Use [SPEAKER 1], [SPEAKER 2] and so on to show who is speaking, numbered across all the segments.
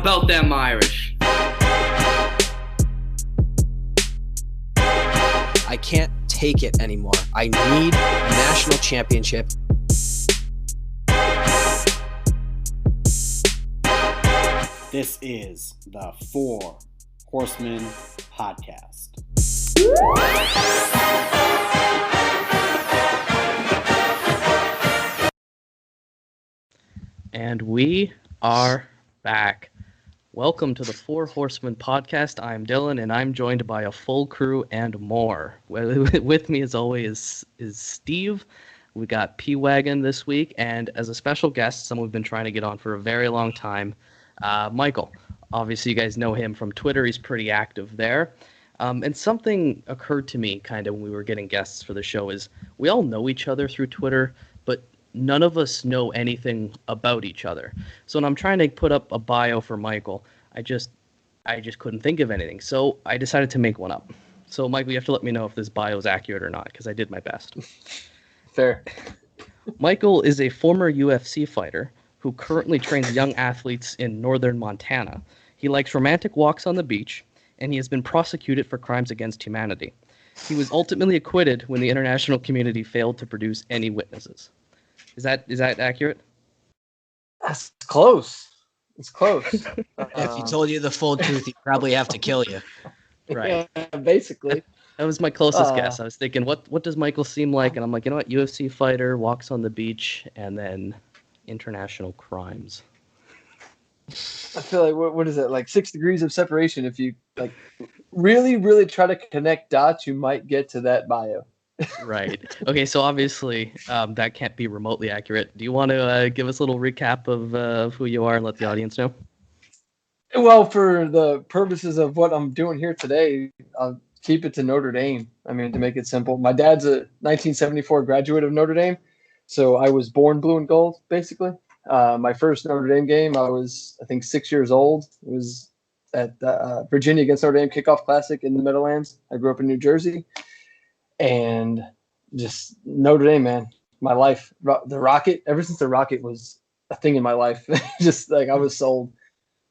[SPEAKER 1] about them Irish?
[SPEAKER 2] I can't take it anymore. I need a national championship.
[SPEAKER 3] This is the Four Horsemen podcast.
[SPEAKER 4] And we are back. Welcome to the Four Horsemen podcast. I'm Dylan, and I'm joined by a full crew and more. With me, as always, is Steve. We got P-Wagon this week, and as a special guest, someone we've been trying to get on for a very long time, Michael. Obviously, you guys know him from Twitter. He's pretty active there. And something occurred to me kind of when we were getting guests for the show is we all know each other through Twitter, but none of us know anything about each other. So when I'm trying to put up a bio for Michael, I just couldn't think of anything. So I decided to make one up. So Michael, you have to let me know if this bio is accurate or not, because I did my best.
[SPEAKER 5] Fair.
[SPEAKER 4] Michael is a former UFC fighter who currently trains young athletes in northern Montana. He likes romantic walks on the beach, and he has been prosecuted for crimes against humanity. He was ultimately acquitted when the international community failed to produce any witnesses. Is that accurate?
[SPEAKER 5] That's close. It's close.
[SPEAKER 2] If he told you the full truth, he'd probably have to kill you.
[SPEAKER 4] Right.
[SPEAKER 5] Yeah, basically.
[SPEAKER 4] That was my closest guess. I was thinking, what does Michael seem like? And I'm like, you know what? UFC fighter, walks on the beach, and then international crimes.
[SPEAKER 5] I feel like, what is it, like 6 degrees of separation? If you like really, really try to connect dots, you might get to that bio.
[SPEAKER 4] Right. Okay, so obviously that can't be remotely accurate. Do you want to give us a little recap of who you are and let the audience know?
[SPEAKER 5] Well, for the purposes of what I'm doing here today, I'll keep it to Notre Dame. I mean, to make it simple. My dad's a 1974 graduate of Notre Dame, so I was born blue and gold, basically. My first Notre Dame game, I was, I think, 6 years old. It was at Virginia against Notre Dame Kickoff Classic in the Meadowlands. I grew up in New Jersey. And just Notre Dame, man, my life, the Rocket, ever since the Rocket was a thing in my life, just like I was sold,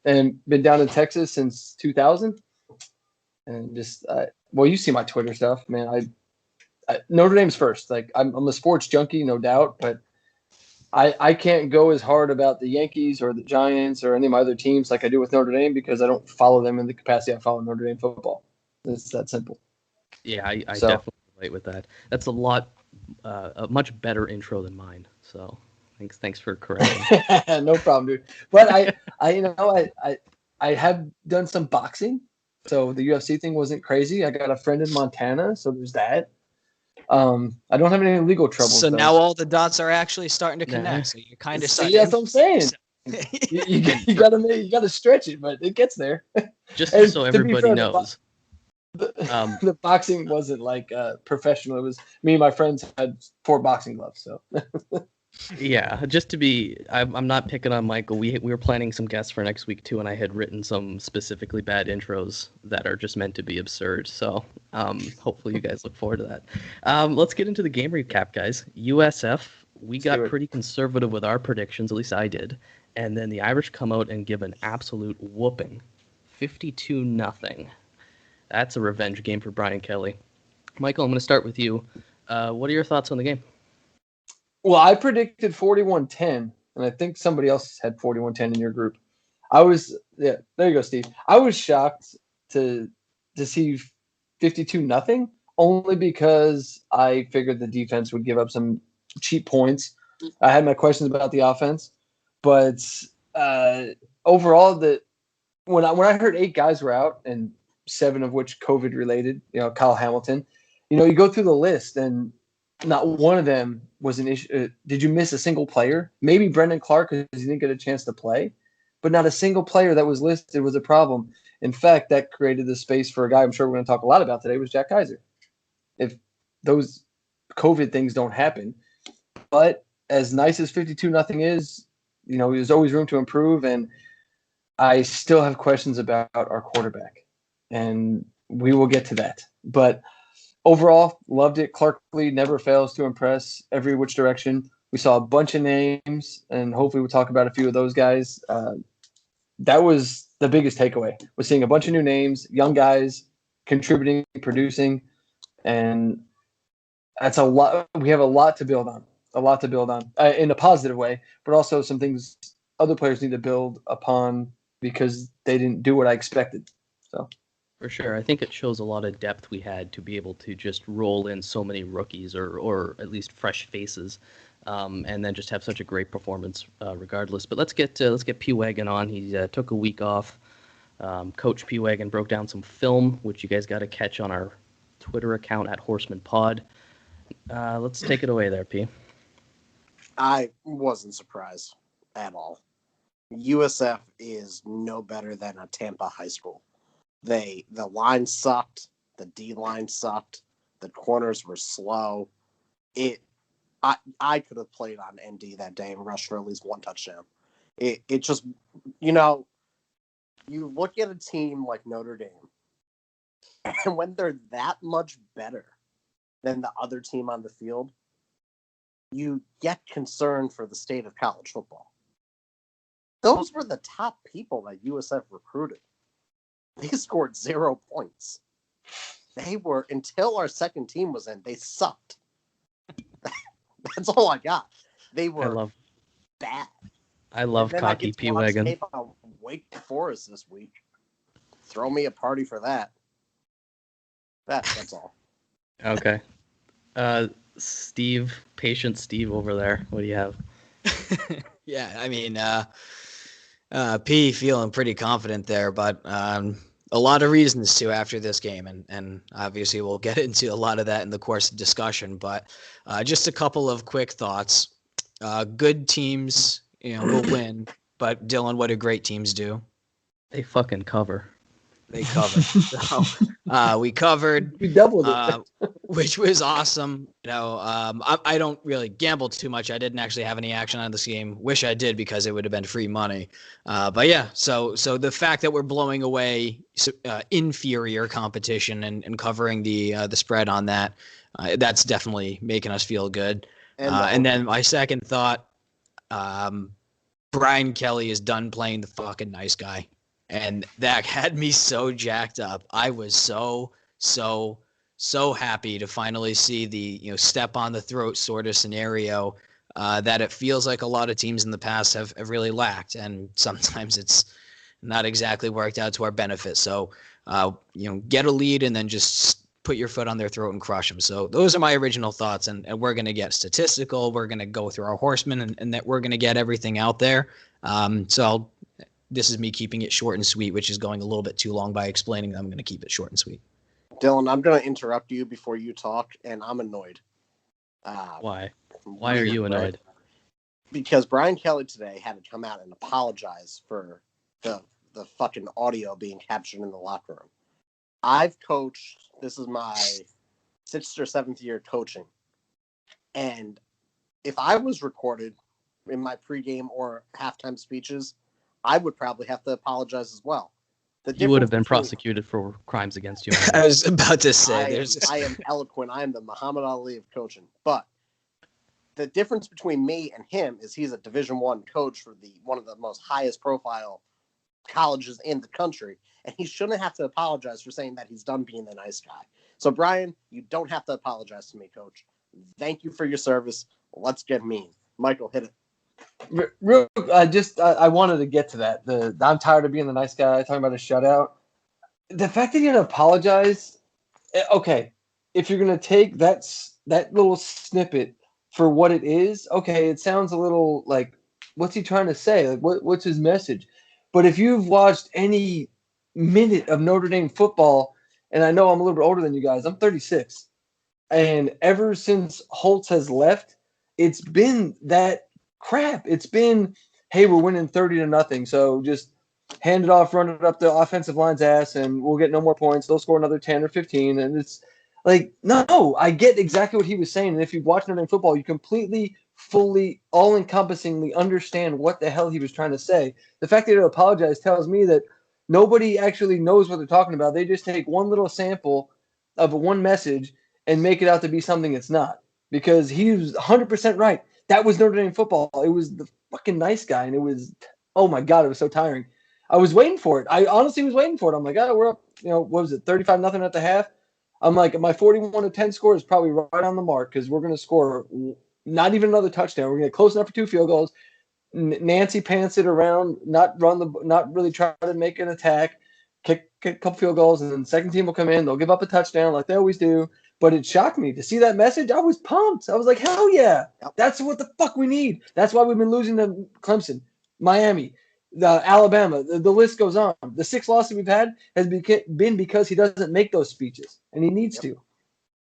[SPEAKER 5] and been down in Texas since 2000. And just, well, you see my Twitter stuff, man. I Notre Dame's first. Like I'm a sports junkie, no doubt, but I can't go as hard about the Yankees or the Giants or any of my other teams like I do with Notre Dame because I don't follow them in the capacity I follow Notre Dame football. It's that simple.
[SPEAKER 4] Yeah, I definitely relate with that. That's a much better intro than mine. So thanks for correcting.
[SPEAKER 5] No problem, dude. But I have done some boxing, so the UFC thing wasn't crazy. I got a friend in Montana, so there's that. I don't have any legal trouble.
[SPEAKER 2] So now all the dots are actually starting to connect.
[SPEAKER 4] Yeah.
[SPEAKER 2] So you're kind of
[SPEAKER 5] See, that's what I'm saying. you gotta stretch it, but it gets there.
[SPEAKER 4] Just so everybody knows.
[SPEAKER 5] The boxing wasn't like professional. It was me and my friends had 4 boxing gloves. So
[SPEAKER 4] yeah, I'm not picking on Michael. We were planning some guests for next week too, and I had written some specifically bad intros that are just meant to be absurd. So hopefully you guys look forward to that. Let's get into the game recap, guys. USF, we got pretty conservative with our predictions. At least I did. And then the Irish come out and give an absolute whooping, 52-0. That's a revenge game for Brian Kelly. Michael, I'm going to start with you. What are your thoughts on the game?
[SPEAKER 5] Well, I predicted 41-10, and I think somebody else had 41-10 in your group. There you go, Steve. I was shocked to see 52-0, only because I figured the defense would give up some cheap points. I had my questions about the offense, but overall, when I heard 8 guys were out and 7 of which COVID related, Kyle Hamilton, you go through the list and not one of them was an issue. Did you miss a single player? Maybe Brendan Clark because he didn't get a chance to play, but not a single player that was listed was a problem. In fact, that created the space for a guy I'm sure we're going to talk a lot about today was Jack Kaiser. If those COVID things don't happen, but as nice as 52-0 is, there's always room to improve. And I still have questions about our quarterback, and we will get to that. But overall, loved it. Clark Lee never fails to impress every which direction. We saw a bunch of names, and hopefully we'll talk about a few of those guys. that was the biggest takeaway, was seeing a bunch of new names, young guys contributing, producing, and that's a lot. We have a lot to build on, in a positive way, but also some things other players need to build upon because they didn't do what I expected. So.
[SPEAKER 4] For sure. I think it shows a lot of depth we had to be able to just roll in so many rookies or at least fresh faces, and then just have such a great performance regardless. But let's get P-Wagon on. He took a week off. Coach P-Wagon broke down some film, which you guys got to catch on our Twitter account at Horsemen Pod. Let's take it away there, P.
[SPEAKER 1] I wasn't surprised at all. USF is no better than a Tampa high school. The line sucked, the D line sucked, the corners were slow. I could have played on ND that day and rushed for at least one touchdown. It just, you look at a team like Notre Dame, and when they're that much better than the other team on the field, you get concerned for the state of college football. Those were the top people that USF recruited. They scored 0 points. They were, until our second team was in, they sucked. That's all I got. They were bad.
[SPEAKER 4] I love cocky P-Wagon.
[SPEAKER 1] Tape on Wake Forest this week. Throw me a party for that. That's all.
[SPEAKER 4] Okay. Steve, patient Steve over there. What do you have?
[SPEAKER 2] Yeah, I mean, P feeling pretty confident there, but a lot of reasons to after this game, and obviously we'll get into a lot of that in the course of discussion, but just a couple of quick thoughts. Good teams, will win, but Dylan, what do great teams do?
[SPEAKER 4] They fucking cover.
[SPEAKER 2] They covered. So, we covered.
[SPEAKER 5] We doubled it.
[SPEAKER 2] Which was awesome. I don't really gamble too much. I didn't actually have any action on this game. Wish I did, because it would have been free money. But yeah, so the fact that we're blowing away inferior competition and covering the spread on that, that's definitely making us feel good. And then my second thought, Brian Kelly is done playing the fucking nice guy. And that had me so jacked up. I was so happy to finally see the step on the throat sort of scenario that it feels like a lot of teams in the past have really lacked, and sometimes it's not exactly worked out to our benefit. So get a lead and then just put your foot on their throat and crush them. So those are my original thoughts, and we're going to get statistical. We're going to go through our horsemen, and that we're going to get everything out there. This is me keeping it short and sweet, which is going a little bit too long by explaining that I'm going to keep it short and sweet.
[SPEAKER 1] Dylan, I'm going to interrupt you before you talk, and I'm annoyed.
[SPEAKER 4] Why? Why are you annoyed?
[SPEAKER 1] Because Brian Kelly today had to come out and apologize for the fucking audio being captured in the locker room. I've coached, this is my 6th or 7th year coaching, and if I was recorded in my pregame or halftime speeches, I would probably have to apologize as well.
[SPEAKER 4] You would have been prosecuted for crimes against you.
[SPEAKER 2] I was about to say,
[SPEAKER 1] I am eloquent. I am the Muhammad Ali of coaching. But the difference between me and him is he's a Division I coach for one of the most highest profile colleges in the country, and he shouldn't have to apologize for saying that he's done being the nice guy. So, Brian, you don't have to apologize to me, Coach. Thank you for your service. Let's get mean. Michael, hit it.
[SPEAKER 5] I wanted to get to that. I'm tired of being the nice guy, talking about a shutout. The fact that he didn't apologize, okay, if you're going to take that little snippet for what it is, okay, it sounds a little like, what's he trying to say? Like, what's his message? But if you've watched any minute of Notre Dame football, and I know I'm a little bit older than you guys, I'm 36, and ever since Holtz has left, it's been that crap. It's been, hey, we're winning 30-0, so just hand it off, run it up the offensive line's ass, and we'll get no more points. They'll score another 10 or 15, and it's like, no, I get exactly what he was saying. And if you watch Notre Dame football, you completely, fully, all-encompassingly understand what the hell he was trying to say. The fact that he didn't apologize tells me that nobody actually knows what they're talking about. They just take one little sample of one message and make it out to be something it's not, because he was 100% right. That was Notre Dame football. It was the fucking nice guy, and it was, oh my God, it was so tiring. I was waiting for it. I honestly was waiting for it. I'm like, oh, we're up, what was it, 35-0 at the half? I'm like, my 41-10 score is probably right on the mark because we're going to score not even another touchdown. We're going to get close enough for 2 field goals. Nancy pants it around, not really try to make an attack, kick a couple field goals, and then the second team will come in. They'll give up a touchdown like they always do. But it shocked me to see that message. I was pumped. I was like, hell yeah. That's what the fuck we need. That's why we've been losing to Clemson, Miami, Alabama. The list goes on. The 6 losses we've had has been because he doesn't make those speeches, and he needs to.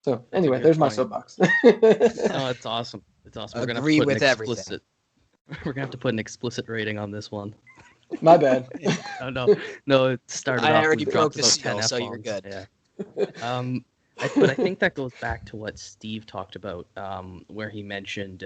[SPEAKER 5] So anyway, there's my soapbox.
[SPEAKER 4] No, it's awesome. It's awesome. We're
[SPEAKER 2] Agree with everything.
[SPEAKER 4] We're gonna have to put an explicit rating on this one.
[SPEAKER 5] My bad.
[SPEAKER 4] No. It started.
[SPEAKER 2] I
[SPEAKER 4] off,
[SPEAKER 2] already
[SPEAKER 4] we
[SPEAKER 2] broke
[SPEAKER 4] dropped
[SPEAKER 2] the
[SPEAKER 4] about
[SPEAKER 2] seal,
[SPEAKER 4] 10
[SPEAKER 2] so you're
[SPEAKER 4] F-bombs.
[SPEAKER 2] good.
[SPEAKER 4] Yeah. But I think that goes back to what Steve talked about, where he mentioned,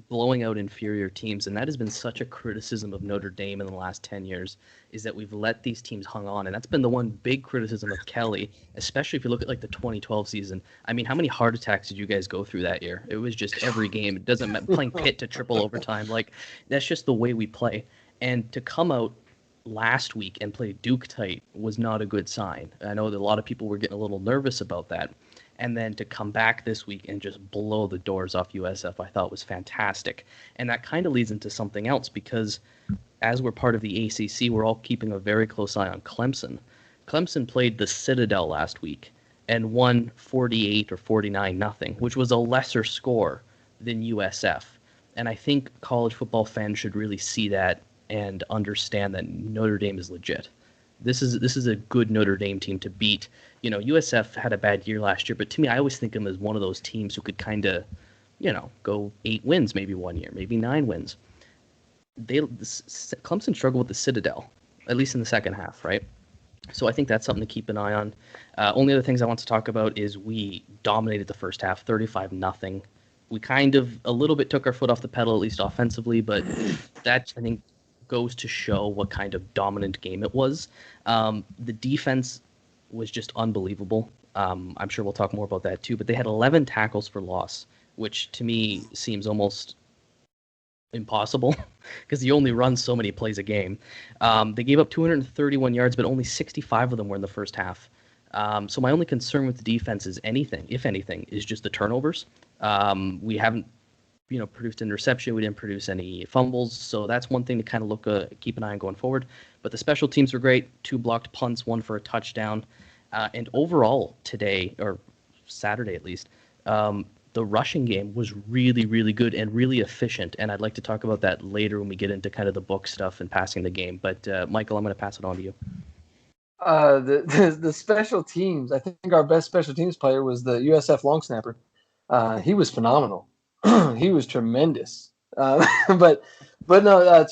[SPEAKER 4] blowing out inferior teams, and that has been such a criticism of Notre Dame in the last 10 years, is that we've let these teams hung on, and that's been the one big criticism of Kelly, especially if you look at like the 2012 season. I mean, how many heart attacks did you guys go through that year? It was just every game. It doesn't matter, playing Pitt to triple overtime, like that's just the way we play, and to come out last week and play Duke tight was not a good sign. I know that a lot of people were getting a little nervous about that. And then to come back this week and just blow the doors off USF, I thought was fantastic. And that kind of leads into something else because as we're part of the ACC, we're all keeping a very close eye on Clemson. Clemson played the Citadel last week and won 48 or 49-0, which was a lesser score than USF. And I think college football fans should really see that and understand that Notre Dame is legit. This is a good Notre Dame team to beat. USF had a bad year last year, but to me, I always think of them as one of those teams who could kind of, go 8 wins maybe one year, maybe 9 wins. Clemson struggled with the Citadel, at least in the second half, right? So I think that's something to keep an eye on. Only other things I want to talk about is we dominated the first half, 35-0. We kind of a little bit took our foot off the pedal, at least offensively, but that, I think, goes to show what kind of dominant game it was. The defense was just unbelievable. I'm sure we'll talk more about that too, but they had 11 tackles for loss, which to me seems almost impossible because you only run so many plays a game. They gave up 231 yards, but only 65 of them were in the first half. So my only concern with the defense is if anything, is just the turnovers. We haven't produced interception. We didn't produce any fumbles. So that's one thing to kind of keep an eye on going forward. But the special teams were great. 2 blocked punts, 1 for a touchdown. And overall today, or Saturday at least, the rushing game was really, really good and really efficient. And I'd like to talk about that later when we get into kind of the book stuff and passing the game. But Michael, I'm going to pass it on to you.
[SPEAKER 5] The special teams, I think our best special teams player was the USF long snapper. He was phenomenal. He was tremendous. But no,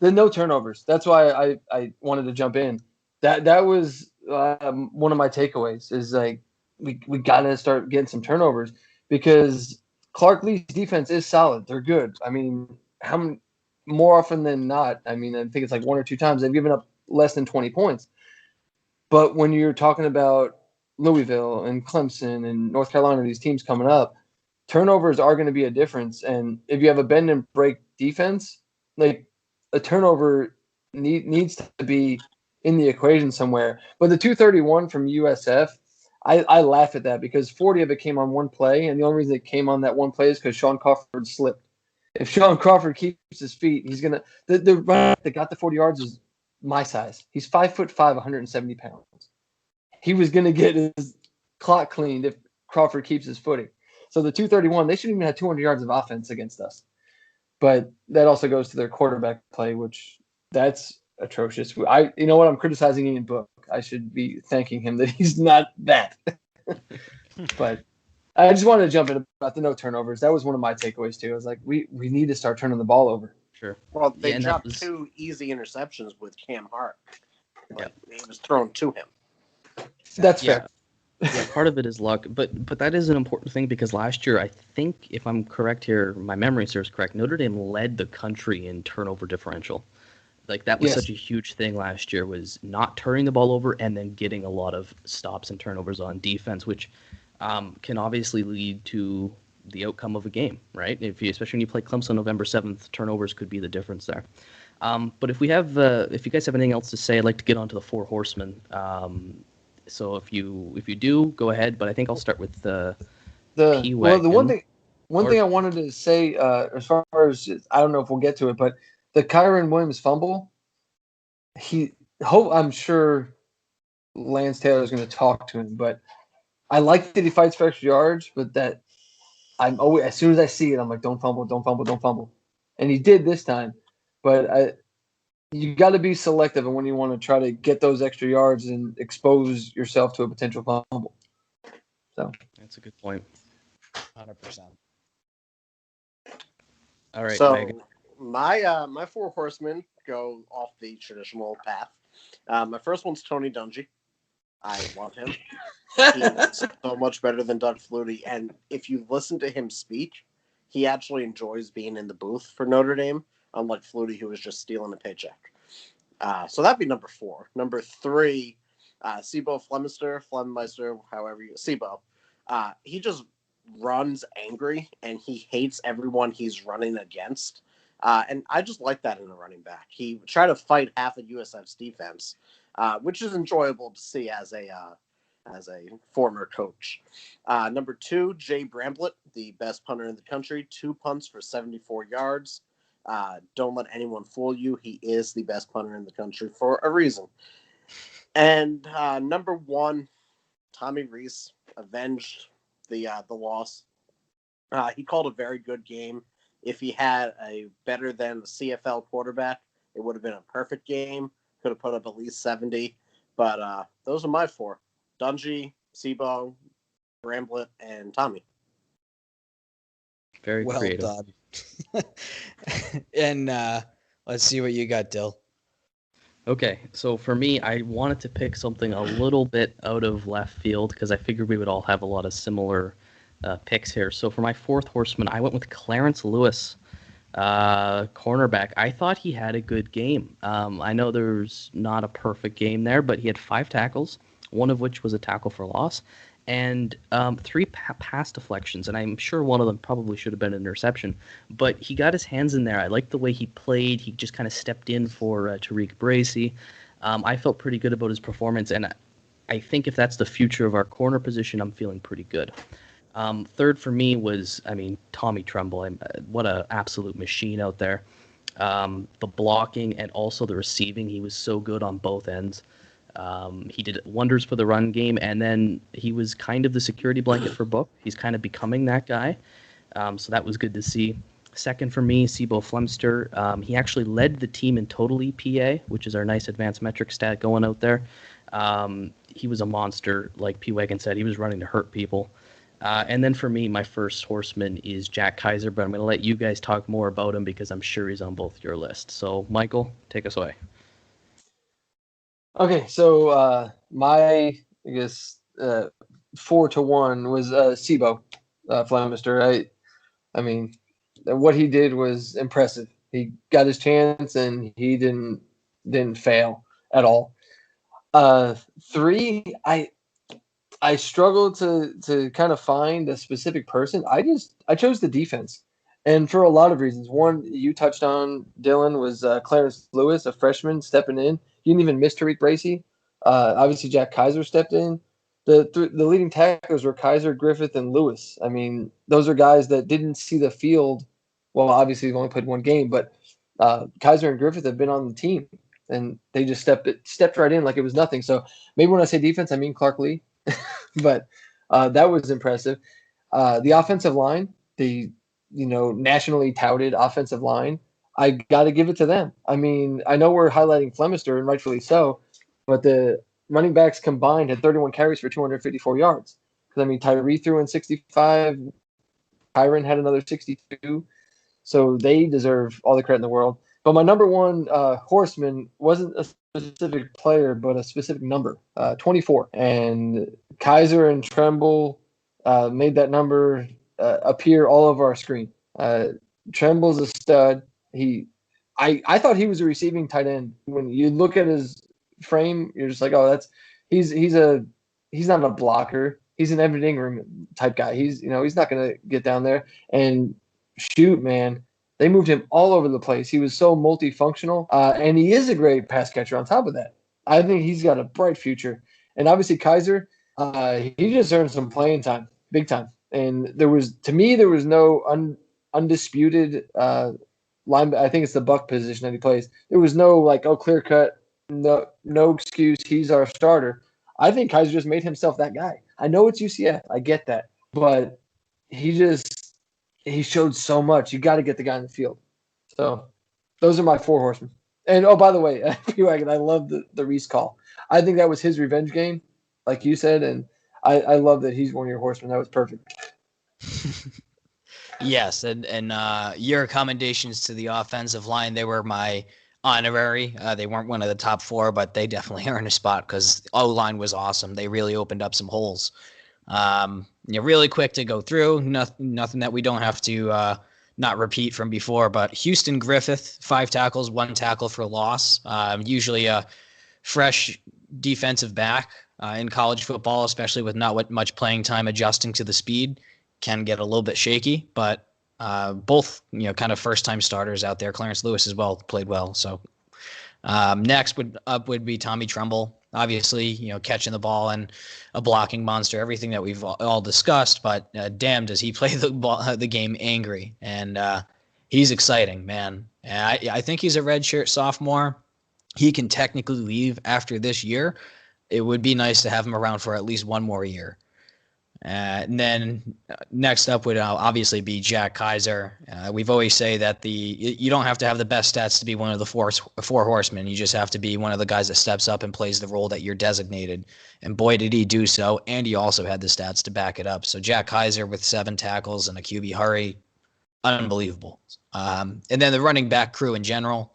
[SPEAKER 5] the no turnovers. That's why I wanted to jump in. That was one of my takeaways is like we got to start getting some turnovers because Clark Lee's defense is solid. They're good. I mean, more often than not, I mean, I think it's like 1 or 2 times they've given up less than 20 points. But when you're talking about Louisville and Clemson and North Carolina, these teams coming up, turnovers are going to be a difference. And if you have a bend and break defense, like a turnover needs to be in the equation somewhere. But the 231 from USF, I laugh at that because 40 of it came on one play. And the only reason it came on that one play is because Sean Crawford slipped. If Sean Crawford keeps his feet, he's going to – the run that got the 40 yards is my size. He's 5'5", 170 pounds. He was going to get his clock cleaned if Crawford keeps his footing. So the 231, they shouldn't even have 200 yards of offense against us. But that also goes to their quarterback play, which that's atrocious. You know what? I'm criticizing Ian Book. I should be thanking him that he's not that. But I just wanted to jump in about the no turnovers. That was one of my takeaways too. I was like, we need to start turning the ball over.
[SPEAKER 4] Sure.
[SPEAKER 1] Well, they dropped 2 easy interceptions with Cam Hart. Like, it was thrown to him.
[SPEAKER 5] That's fair.
[SPEAKER 4] Yeah, part of it is luck, but that is an important thing because last year, I think, if I'm correct here, my memory serves correct, Notre Dame led the country in turnover differential. Like, that was such a huge thing last year, was not turning the ball over and then getting a lot of stops and turnovers on defense, which can obviously lead to the outcome of a game, right? Especially when you play Clemson November 7th, turnovers could be the difference there. But if you guys have anything else to say, I'd like to get on to the Four Horsemen. So if you do, go ahead. But I think I'll start with the P-Wagon.
[SPEAKER 5] The one thing I wanted to say, as far as I don't know if we'll get to it, but the Kyron Williams fumble, I'm sure Lance Taylor's going to talk to him, but I like that he fights for extra yards, but that I'm always, as soon as I see it, I'm like, don't fumble, don't fumble, don't fumble. And he did this time, but you got to be selective when you want to try to get those extra yards and expose yourself to a potential fumble. So
[SPEAKER 4] that's a good point.
[SPEAKER 2] 100%.
[SPEAKER 4] All right.
[SPEAKER 1] So
[SPEAKER 4] Megan.
[SPEAKER 1] my Four Horsemen go off the traditional path. My first one's Tony Dungy. I love him. He's so much better than Doug Flutie. And if you listen to him speak, he actually enjoys being in the booth for Notre Dame, unlike Flutie, who was just stealing a paycheck. So that'd be number 4. Number 3, Sibo Flemeister, however you... Sibo. He just runs angry, and he hates everyone he's running against. And I just like that in a running back. He tried to fight half of USF's defense, which is enjoyable to see as a former coach. Number 2, Jay Bramblett, the best punter in the country, 2 punts for 74 yards. Don't let anyone fool you. He is the best punter in the country for a reason. And number 1, Tommy Rees avenged the loss. He called a very good game. If he had a better than the CFL quarterback, it would have been a perfect game. Could have put up at least 70. But those are my 4. Dungy, Sibo, Bramblett, and Tommy.
[SPEAKER 4] Very
[SPEAKER 2] well
[SPEAKER 4] creative.
[SPEAKER 2] done. And let's see what you got, Dill.
[SPEAKER 4] Okay, so for me, I wanted to pick something a little bit out of left field because I figured we would all have a lot of similar picks here. So for my fourth horseman, I went with Clarence Lewis, cornerback. I thought he had a good game. I know there's not a perfect game there, but he had 5 tackles, one of which was a tackle for loss, and 3 pass deflections, and I'm sure one of them probably should have been an interception, but he got his hands in there. I liked the way he played. He just kind of stepped in for Tariq Bracy. I felt pretty good about his performance, and I think if that's the future of our corner position, I'm feeling pretty good. Third for me was, Tommy Tremble. What an absolute machine out there. The blocking and also the receiving, he was so good on both ends. He did wonders for the run game, and then he was kind of the security blanket for Book. He's kind of becoming that guy, so that was good to see. Second for me, Sibo Flemster. He actually led the team in total EPA, which is our nice advanced metric stat going out there. He was a monster, like P-Wagon said. He was running to hurt people. And then for me, my first horseman is Jack Kaiser, but I'm going to let you guys talk more about him because I'm sure he's on both your lists. So, Michael, take us away.
[SPEAKER 5] Okay, so my 4-1 was Sibo Flemister. I mean, what he did was impressive. He got his chance and he didn't fail at all. 3, I struggled to kind of find a specific person. I chose the defense, and for a lot of reasons. One, you touched on, Dylan, was Clarence Lewis, a freshman stepping in. He didn't even miss Tariq Bracy. Obviously, Jack Kaiser stepped in. The leading tacklers were Kaiser, Griffith, and Lewis. I mean, those are guys that didn't see the field. Well, obviously, they've only played one game, but Kaiser and Griffith have been on the team, and they just stepped right in like it was nothing. So maybe when I say defense, I mean Clark Lee. But that was impressive. The offensive line, the nationally touted offensive line, I got to give it to them. I mean, I know we're highlighting Flemister, and rightfully so, but the running backs combined had 31 carries for 254 yards. Because, I mean, Tyree threw in 65. Kyron had another 62. So they deserve all the credit in the world. But my number 1 horseman wasn't a specific player, but a specific number, 24. And Kaiser and Tremble made that number appear all over our screen. Tremble's a stud. I thought he was a receiving tight end. When you look at his frame, you're just like, oh, he's not a blocker. He's an Evan Ingram type guy. He's not going to get down there and shoot, man. They moved him all over the place. He was so multifunctional, and he is a great pass catcher on top of that. I think he's got a bright future. And obviously Kaiser, he just earned some playing time, big time. And there was no undisputed line. I think it's the buck position that he plays. There was no clear cut, no excuse. He's our starter. I think Kaiser just made himself that guy. I know it's UCF. I get that, but he showed so much. You got to get the guy in the field. So those are my 4 horsemen. And by the way, P-Wagon, I love the Reese call. I think that was his revenge game, like you said, and I love that he's one of your horsemen. That was perfect.
[SPEAKER 2] Yes, and your commendations to the offensive line, they were my honorary. They weren't one of the top 4, but they definitely earned a spot because O-line was awesome. They really opened up some holes. Really quick to go through. Nothing that we don't have to not repeat from before, but Houston Griffith, 5 tackles, 1 tackle for loss. Usually a fresh defensive back in college football, especially with not much playing time adjusting to the speed, can get a little bit shaky, but both, kind of first-time starters out there. Clarence Lewis as well played well. So next would be Tommy Trumbull. Obviously, catching the ball and a blocking monster, everything that we've all discussed, but damn, does he play the game angry. And he's exciting, man. And I think he's a redshirt sophomore. He can technically leave after this year. It would be nice to have him around for at least 1 more year. And then next up would obviously be Jack Kaiser. We've always say that you don't have to have the best stats to be one of the four horsemen. You just have to be one of the guys that steps up and plays the role that you're designated. And boy, did he do so. And he also had the stats to back it up. So Jack Kaiser with 7 tackles and a QB hurry, unbelievable. And then the running back crew in general,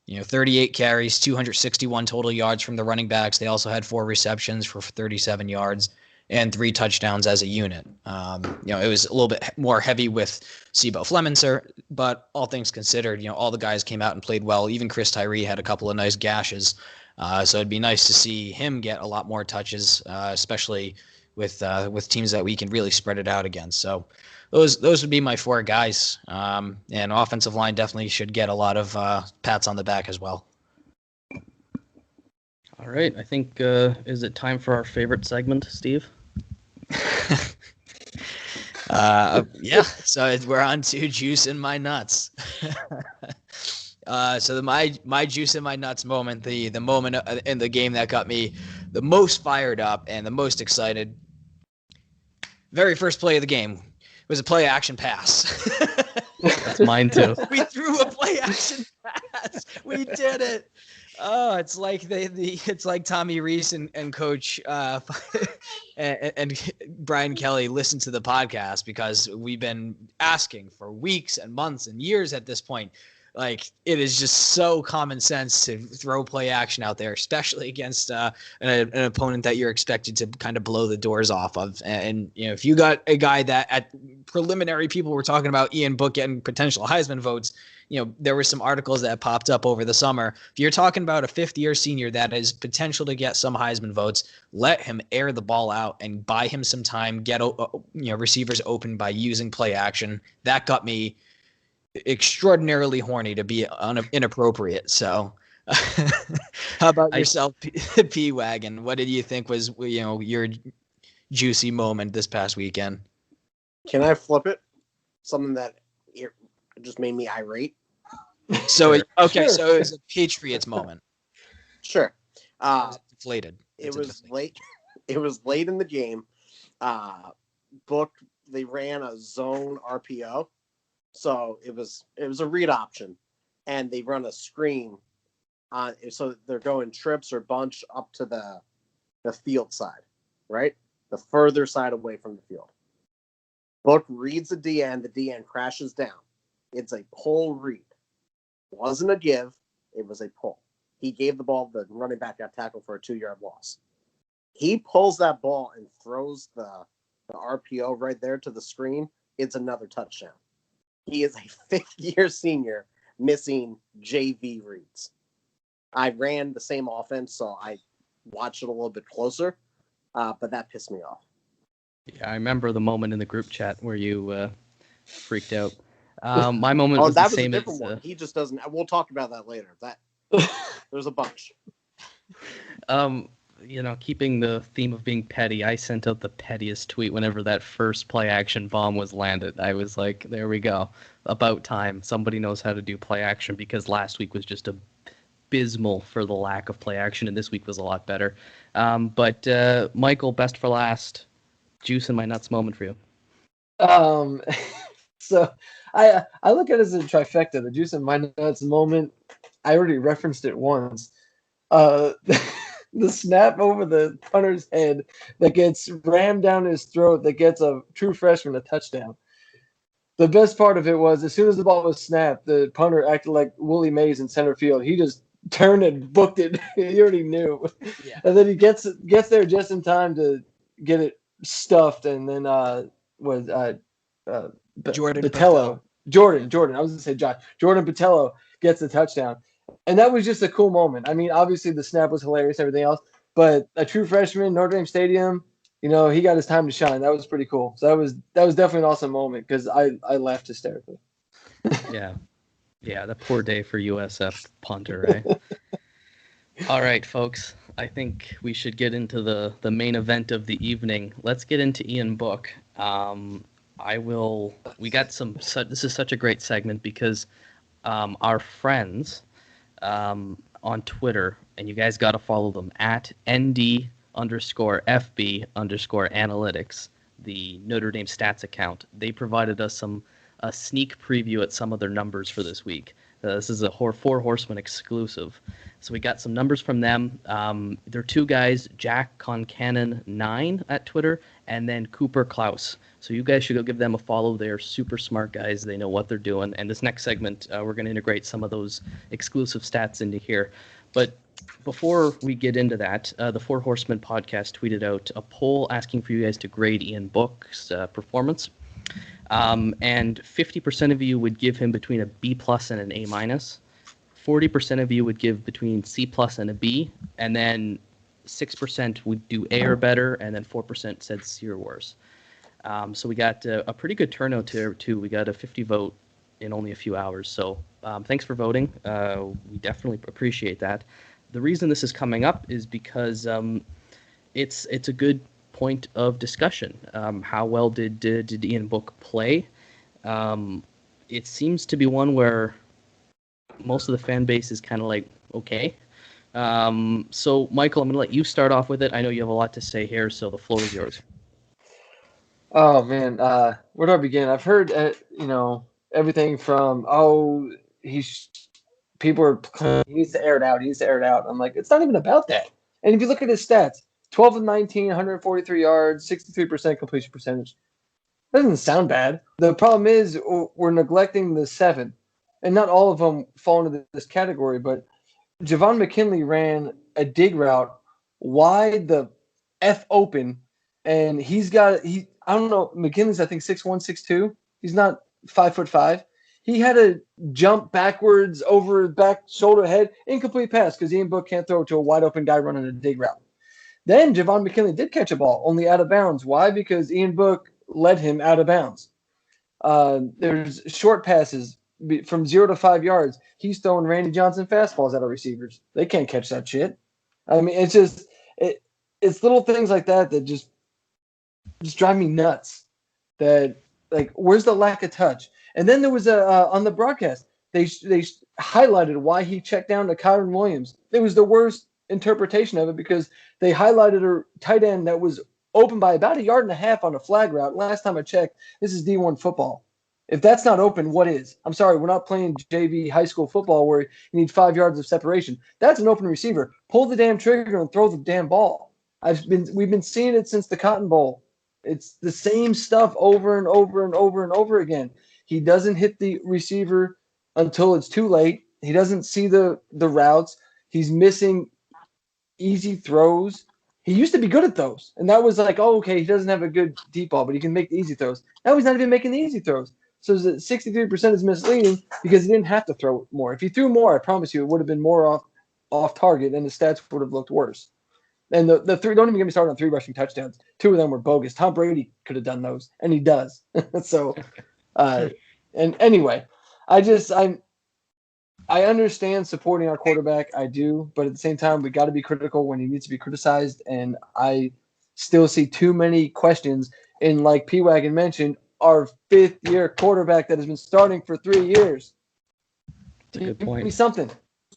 [SPEAKER 2] 38 carries, 261 total yards from the running backs. They also had 4 receptions for 37 yards. And 3 touchdowns as a unit. It was a little bit more heavy with Sibo Fleminser, but all things considered, all the guys came out and played well. Even Chris Tyree had a couple of nice gashes. So it'd be nice to see him get a lot more touches, especially with teams that we can really spread it out against. So those would be my 4 guys. And offensive line definitely should get a lot of pats on the back as well.
[SPEAKER 4] All right, I think is it time for our favorite segment, Steve?
[SPEAKER 2] Yeah, so we're on to juice in my nuts. So my juice in my nuts moment, the moment in the game that got me the most fired up and the most excited. Very first play of the game was a play action pass.
[SPEAKER 4] That's mine too.
[SPEAKER 2] We threw a play action pass. We did it. Oh, it's like it's like Tommy Reese and Coach and Brian Kelly listen to the podcast because we've been asking for weeks and months and years at this point. Like, it is just so common sense to throw play action out there, especially against an opponent that you're expected to kind of blow the doors off of. And if you got a guy that at preliminary people were talking about Ian Book getting potential Heisman votes, there were some articles that popped up over the summer. If you're talking about a 5th-year senior that has potential to get some Heisman votes, let him air the ball out and buy him some time, get receivers open by using play action. That got me extraordinarily horny to be inappropriate. So how about yourself, P-Wagon? What did you think was your juicy moment this past weekend?
[SPEAKER 1] Can I flip it? Something that it just made me irate.
[SPEAKER 2] So
[SPEAKER 5] Sure.
[SPEAKER 2] So it was a Patriots moment.
[SPEAKER 1] Sure.
[SPEAKER 2] Deflated.
[SPEAKER 1] It was late. It was late in the game. They ran a zone RPO, so it was a read option, and they run a screen on. So they're going trips or bunch up to the field side, right? The further side away from the field. Book reads the DN. The DN crashes down. It's a pull read. It wasn't a give. It was a pull. He gave the ball. The running back got tackled for a 2-yard loss. He pulls that ball and throws the RPO right there to the screen. It's another touchdown. He is a 5th-year senior missing JV reads. I ran the same offense, so I watched it a little bit closer, but that pissed me off.
[SPEAKER 4] Yeah, I remember the moment in the group chat where you freaked out. My moment
[SPEAKER 1] Oh,
[SPEAKER 4] was the
[SPEAKER 1] that was a
[SPEAKER 4] same
[SPEAKER 1] different
[SPEAKER 4] as
[SPEAKER 1] one. He just doesn't. We'll talk about that later. There's a bunch.
[SPEAKER 4] Keeping the theme of being petty, I sent out the pettiest tweet whenever that first play action bomb was landed. I was like, there we go. About time. Somebody knows how to do play action, because last week was just abysmal for the lack of play action, and this week was a lot better. But Michael, best for last. Juice in my nuts moment for you.
[SPEAKER 5] So I look at it as a trifecta. The juice in my nuts moment. I already referenced it once. The snap over the punter's head that gets rammed down his throat that gets a true freshman a touchdown. The best part of it was, as soon as the ball was snapped, the punter acted like Willie Mays in center field. He just turned and booked it. He already knew.
[SPEAKER 2] Yeah.
[SPEAKER 5] And then he gets there just in time to get it stuffed, and then
[SPEAKER 2] Jordan
[SPEAKER 5] Botello. Jordan. I was going to say Josh. Jordan Botello gets the touchdown. And that was just a cool moment. I mean, obviously the snap was hilarious, everything else, but a true freshman, Notre Dame Stadium, he got his time to shine. That was pretty cool. So that was definitely an awesome moment, because I laughed hysterically.
[SPEAKER 4] Yeah, that poor day for USF punter, right? All right, folks. I think we should get into the main event of the evening. Let's get into Ian Book. This is such a great segment, because our friends on Twitter, and you guys got to follow them at ND_FB_analytics, the Notre Dame stats account. They provided us a sneak preview at some of their numbers for this week. This is a Four Horsemen exclusive. So we got some numbers from them. They're two guys, Jack Concannon 9 at Twitter, and then Cooper Klaus. So you guys should go give them a follow. They're super smart guys. They know what they're doing. And this next segment, we're going to integrate some of those exclusive stats into here. But before we get into that, the Four Horsemen podcast tweeted out a poll asking for you guys to grade Ian Book's performance. And 50% of you would give him between a B+ and an A-. 40% of you would give between C+ and a B. And then 6% would do A or better. And then 4% said C or worse. So we got a pretty good turnout here, too. We got a 50 vote in only a few hours. So thanks for voting. We definitely appreciate that. The reason this is coming up is because it's a good point of discussion. How well did Ian Book play? It seems to be one where most of the fan base is kind of like, okay. So, Michael, I'm going to let you start off with it. I know you have a lot to say here, so the floor is yours.
[SPEAKER 5] Oh man, where do I begin? I've heard everything from he needs to air it out. I'm like, it's not even about that. And if you look at his stats, 12 of 19, 143 yards, 63% completion percentage. Doesn't sound bad. The problem is we're neglecting the 7, and not all of them fall into this category. But Javon McKinley ran a dig route wide the F open, and I don't know. McKinley's, I think, 6'1", 6'2". He's not 5'5". He had to jump backwards over back shoulder head, incomplete pass, because Ian Book can't throw it to a wide open guy running a dig route. Then Javon McKinley did catch a ball, only out of bounds. Why? Because Ian Book led him out of bounds. There's short passes from 0 to 5 yards. He's throwing Randy Johnson fastballs at our receivers. They can't catch that shit. I mean, it's little things like that just drive me nuts. That, like, where's the lack of touch? And then there was on the broadcast, they highlighted why he checked down to Kyron Williams. It was the worst interpretation of it, because they highlighted a tight end that was open by about 1.5 yards on a flag route. Last time I checked, this is D1 football. If that's not open, what is? I'm sorry, we're not playing JV high school football where you need 5 yards of separation. That's an open receiver. Pull the damn trigger and throw the damn ball. We've been seeing it since the Cotton Bowl. It's the same stuff over and over and over and over again. He doesn't hit the receiver until it's too late. He doesn't see the routes. He's missing easy throws. He used to be good at those. And that was like, oh, okay, he doesn't have a good deep ball, but he can make the easy throws. Now he's not even making the easy throws. So 63% is misleading, because he didn't have to throw more. If he threw more, I promise you, it would have been more off target, and the stats would have looked worse. And the three, don't even get me started on 3 rushing touchdowns. 2 of them were bogus. Tom Brady could have done those, and he does. So And anyway, I understand supporting our quarterback. I do, but at the same time, we got to be critical when he needs to be criticized. And I still see too many questions. And like P Wagon mentioned, our 5th-year quarterback that has been starting for 3 years.
[SPEAKER 4] That's a good
[SPEAKER 5] Give me
[SPEAKER 4] point.
[SPEAKER 5] something.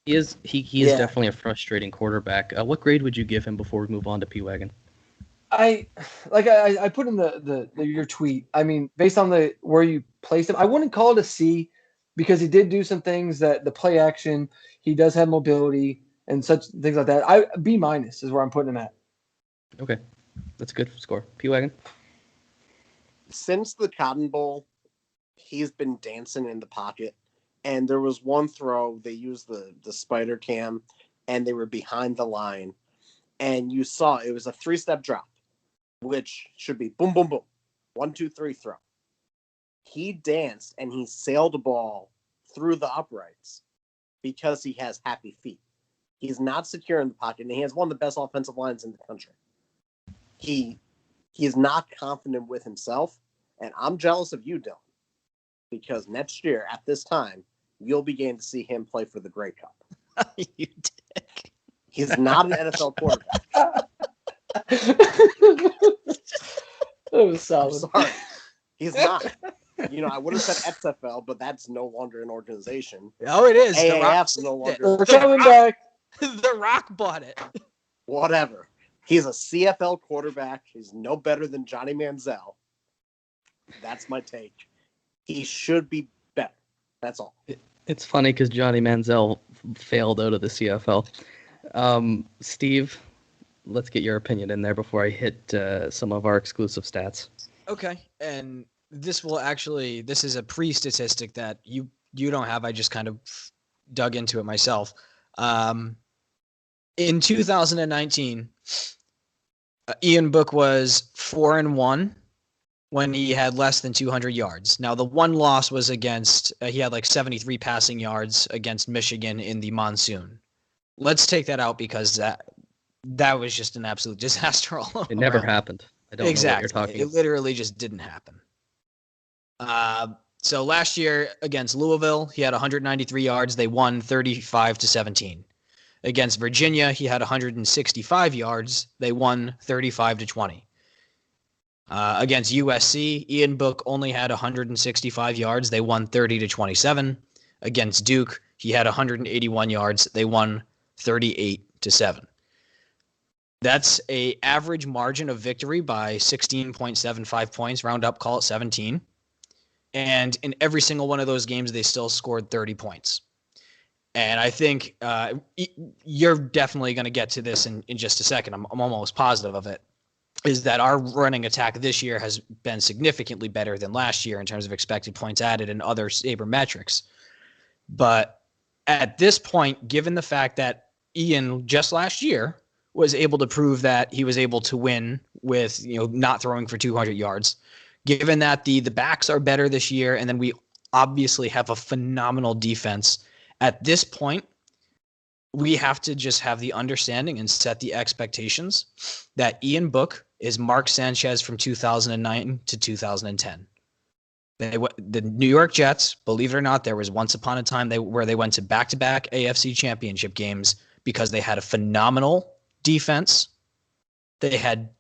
[SPEAKER 4] He is definitely a frustrating quarterback. What grade would you give him before we move on to P Wagon?
[SPEAKER 5] I put in your tweet. I mean, based on where you placed him, I wouldn't call it a C because he did do some things that the play action. He does have mobility and such things like that. B- is where I'm putting him at.
[SPEAKER 4] Okay, that's a good score. P Wagon.
[SPEAKER 1] Since the Cotton Bowl, he's been dancing in the pocket. And there was one throw, they used the spider cam, and they were behind the line. And you saw it was a 3-step drop, which should be boom, boom, boom. 1, 2, 3 throw. He danced and he sailed the ball through the uprights because he has happy feet. He's not secure in the pocket, and he has one of the best offensive lines in the country. He is not confident with himself, and I'm jealous of you, Dylan, because next year at this time, you'll begin to see him play for the Grey Cup.
[SPEAKER 2] You dick.
[SPEAKER 1] He's not an NFL quarterback.
[SPEAKER 5] That was solid.
[SPEAKER 1] I'm sorry. He's not. I would have said XFL, but that's no longer an organization.
[SPEAKER 2] Oh, it is.
[SPEAKER 1] AAF's no longer.
[SPEAKER 5] We're coming back.
[SPEAKER 2] The Rock bought it.
[SPEAKER 1] Whatever. He's a CFL quarterback. He's no better than Johnny Manziel. That's my take. He should be better. That's all.
[SPEAKER 4] It's funny because Johnny Manziel failed out of the CFL. Steve, let's get your opinion in there before I hit some of our exclusive stats.
[SPEAKER 2] Okay, and this is a pre-statistic that you don't have. I just kind of dug into it myself. In 2019, Ian Book was 4-1 when he had less than 200 yards. Now, the one loss was against, he had like 73 passing yards against Michigan in the monsoon. Let's take that out because that was just an absolute disaster all around.
[SPEAKER 4] It never happened. I don't know what you're talking about.
[SPEAKER 2] It literally just didn't happen. So last year against Louisville, he had 193 yards. They won 35-17. Against Virginia, he had 165 yards. They won 35-20. Against USC, Ian Book only had 165 yards. They won 30-27. Against Duke, he had 181 yards. They won 38-7. That's a average margin of victory by 16.75 points. Round up, call it 17. And in every single one of those games, they still scored 30 points. And I think you're definitely going to get to this in just a second. I'm almost positive of it. Is that our running attack this year has been significantly better than last year in terms of expected points added and other Sabre metrics. But at this point, given the fact that Ian just last year was able to prove that he was able to win with not throwing for 200 yards, given that the backs are better this year, and then we obviously have a phenomenal defense, at this point, we have to just have the understanding and set the expectations that Ian Book is Mark Sanchez from 2009 to 2010. The New York Jets, believe it or not, there was once upon a time where they went to back-to-back AFC championship games because they had a phenomenal defense. They had,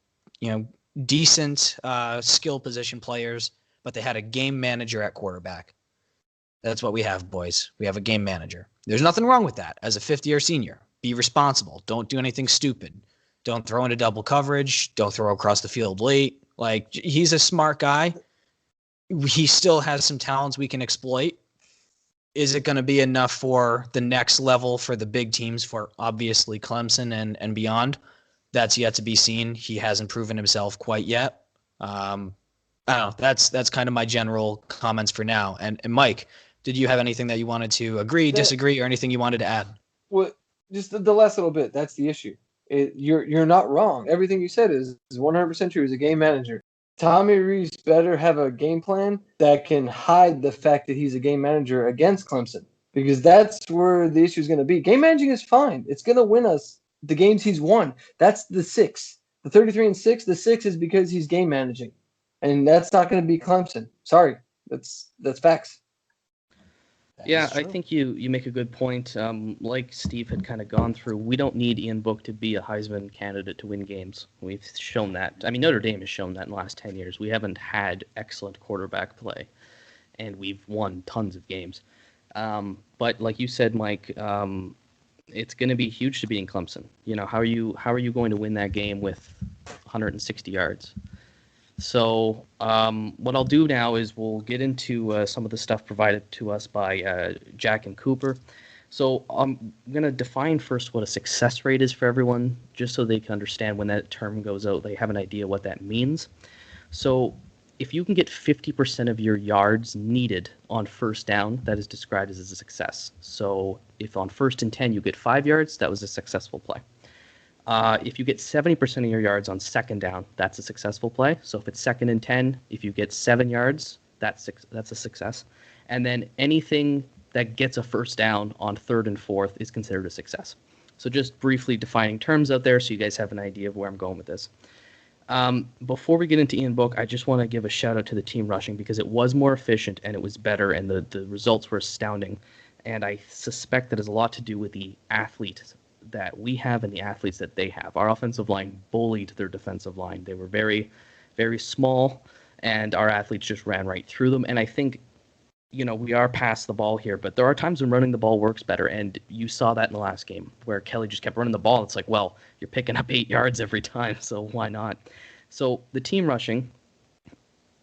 [SPEAKER 2] decent skill position players, but they had a game manager at quarterback. That's what we have, boys. We have a game manager. There's nothing wrong with that. As a fifth-year senior, be responsible. Don't do anything stupid. Don't throw into double coverage. Don't throw across the field late. Like, he's a smart guy. He still has some talents we can exploit. Is it going to be enough for the next level for the big teams, for obviously Clemson and beyond? That's yet to be seen. He hasn't proven himself quite yet. I don't know. That's kind of my general comments for now. And Mike, did you have anything that you wanted to agree, disagree, or anything you wanted to add?
[SPEAKER 5] Well, just the last little bit. That's the issue. You're not wrong. Everything you said is 100% true. He's a game manager. Tommy Rees better have a game plan that can hide the fact that he's a game manager against Clemson, because that's where the issue is going to be. Game managing is fine. It's going to win us the games he's won. That's the 6. The 33-6, the 6 is because he's game managing. And that's not going to be Clemson. Sorry. That's facts.
[SPEAKER 4] Yeah, I think you make a good point. Like Steve had kind of gone through, we don't need Ian Book to be a Heisman candidate to win games. We've shown that. I mean, Notre Dame has shown that in the last 10 years. We haven't had excellent quarterback play, and we've won tons of games. But like you said, Mike, it's going to be huge to be in Clemson. You know, how are you going to win that game with 160 yards? So what I'll do now is we'll get into some of the stuff provided to us by Jack and Cooper. So I'm going to define first what a success rate is for everyone, just so they can understand when that term goes out, they have an idea what that means. So if you can get 50% of your yards needed on first down, that is described as a success. So if on 1st and 10 you get 5 yards, that was a successful play. If you get 70% of your yards on 2nd down, that's a successful play. So if it's 2nd and 10, if you get 7 yards, that's a success. And then anything that gets a 1st down on 3rd and 4th is considered a success. So just briefly defining terms out there so you guys have an idea of where I'm going with this. Before we get into Ian Book, I just want to give a shout out to the team rushing because it was more efficient and it was better and the results were astounding. And I suspect that has a lot to do with the athletes that we have and the athletes that they have. Our offensive line bullied their defensive line. They were very, very small, and our athletes just ran right through them. And I think, you know, we are past the ball here, but there are times when running the ball works better. And you saw that in the last game where Kelly just kept running the ball. It's like, well, you're picking up 8 yards every time, so why not? So the team rushing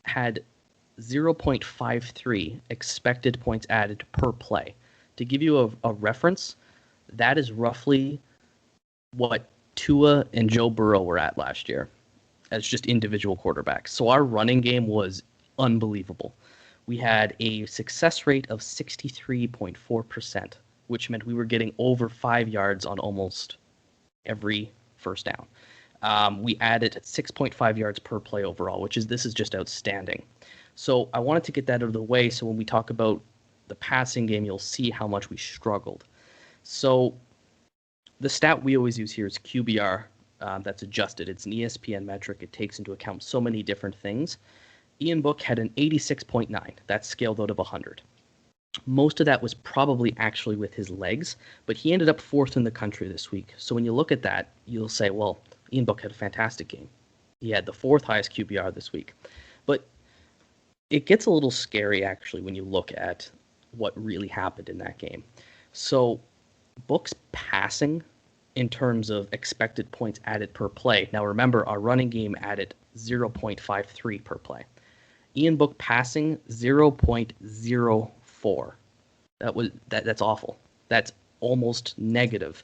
[SPEAKER 4] had 0.53 expected points added per play. To give you a reference, that is roughly what Tua and Joe Burrow were at last year as just individual quarterbacks. So our running game was unbelievable. We had a success rate of 63.4%, which meant we were getting over 5 yards on almost every 1st down. We added 6.5 yards per play overall, this is just outstanding. So I wanted to get that out of the way so when we talk about the passing game, you'll see how much we struggled. So the stat we always use here is QBR. That's adjusted. It's an ESPN metric. It takes into account so many different things. Ian Book had an 86.9. That's scaled out of 100. Most of that was probably actually with his legs, but he ended up 4th in the country this week. So when you look at that, you'll say, well, Ian Book had a fantastic game. He had the 4th highest QBR this week. But it gets a little scary, actually, when you look at what really happened in that game. So Book's passing in terms of expected points added per play. Now remember, our running game added 0.53 per play. Ian Book passing 0.04. That's awful. That's almost negative.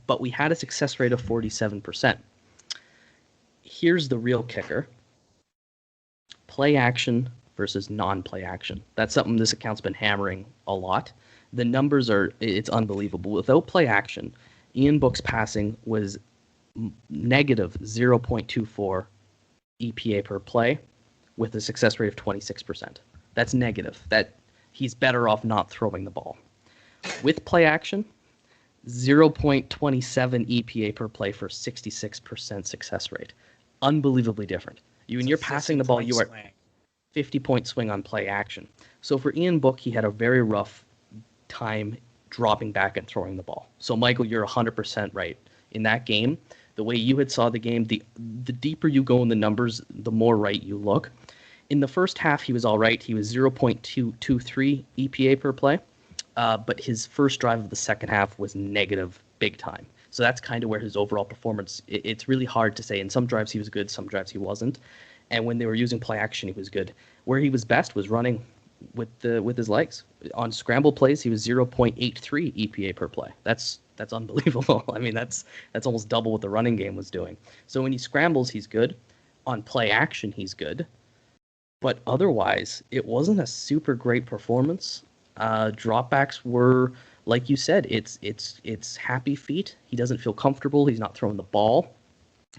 [SPEAKER 4] But we had a success rate of 47%. Here's the real kicker. Play action versus non-play action. That's something this account's been hammering a lot. The numbers it's unbelievable. Without play action, Ian Book's passing was negative 0.24 EPA per play with a success rate of 26%. That's negative. That he's better off not throwing the ball. With play action, 0.27 EPA per play for 66% success rate. Unbelievably different. When you're passing the ball, you are 50-point swing on play action. So for Ian Book, he had a very rough time dropping back and throwing the ball. So Michael, you're 100% right. In that game, the way you had saw the game, the deeper you go in the numbers, the more right you look. In the first half, he was all right. He was 0.223 EPA per play, but his first drive of the second half was negative big time. So that's kind of where his overall performance, it's really hard to say. In some drives he was good, some drives he wasn't. And when they were using play action, he was good. Where he was best was running with his legs. On scramble plays, he was 0.83 EPA per play. That's unbelievable. I mean, that's almost double what the running game was doing. So when he scrambles, he's good. On play action, he's good. But otherwise, it wasn't a super great performance. Dropbacks were, like you said, it's happy feet. He doesn't feel comfortable. He's not throwing the ball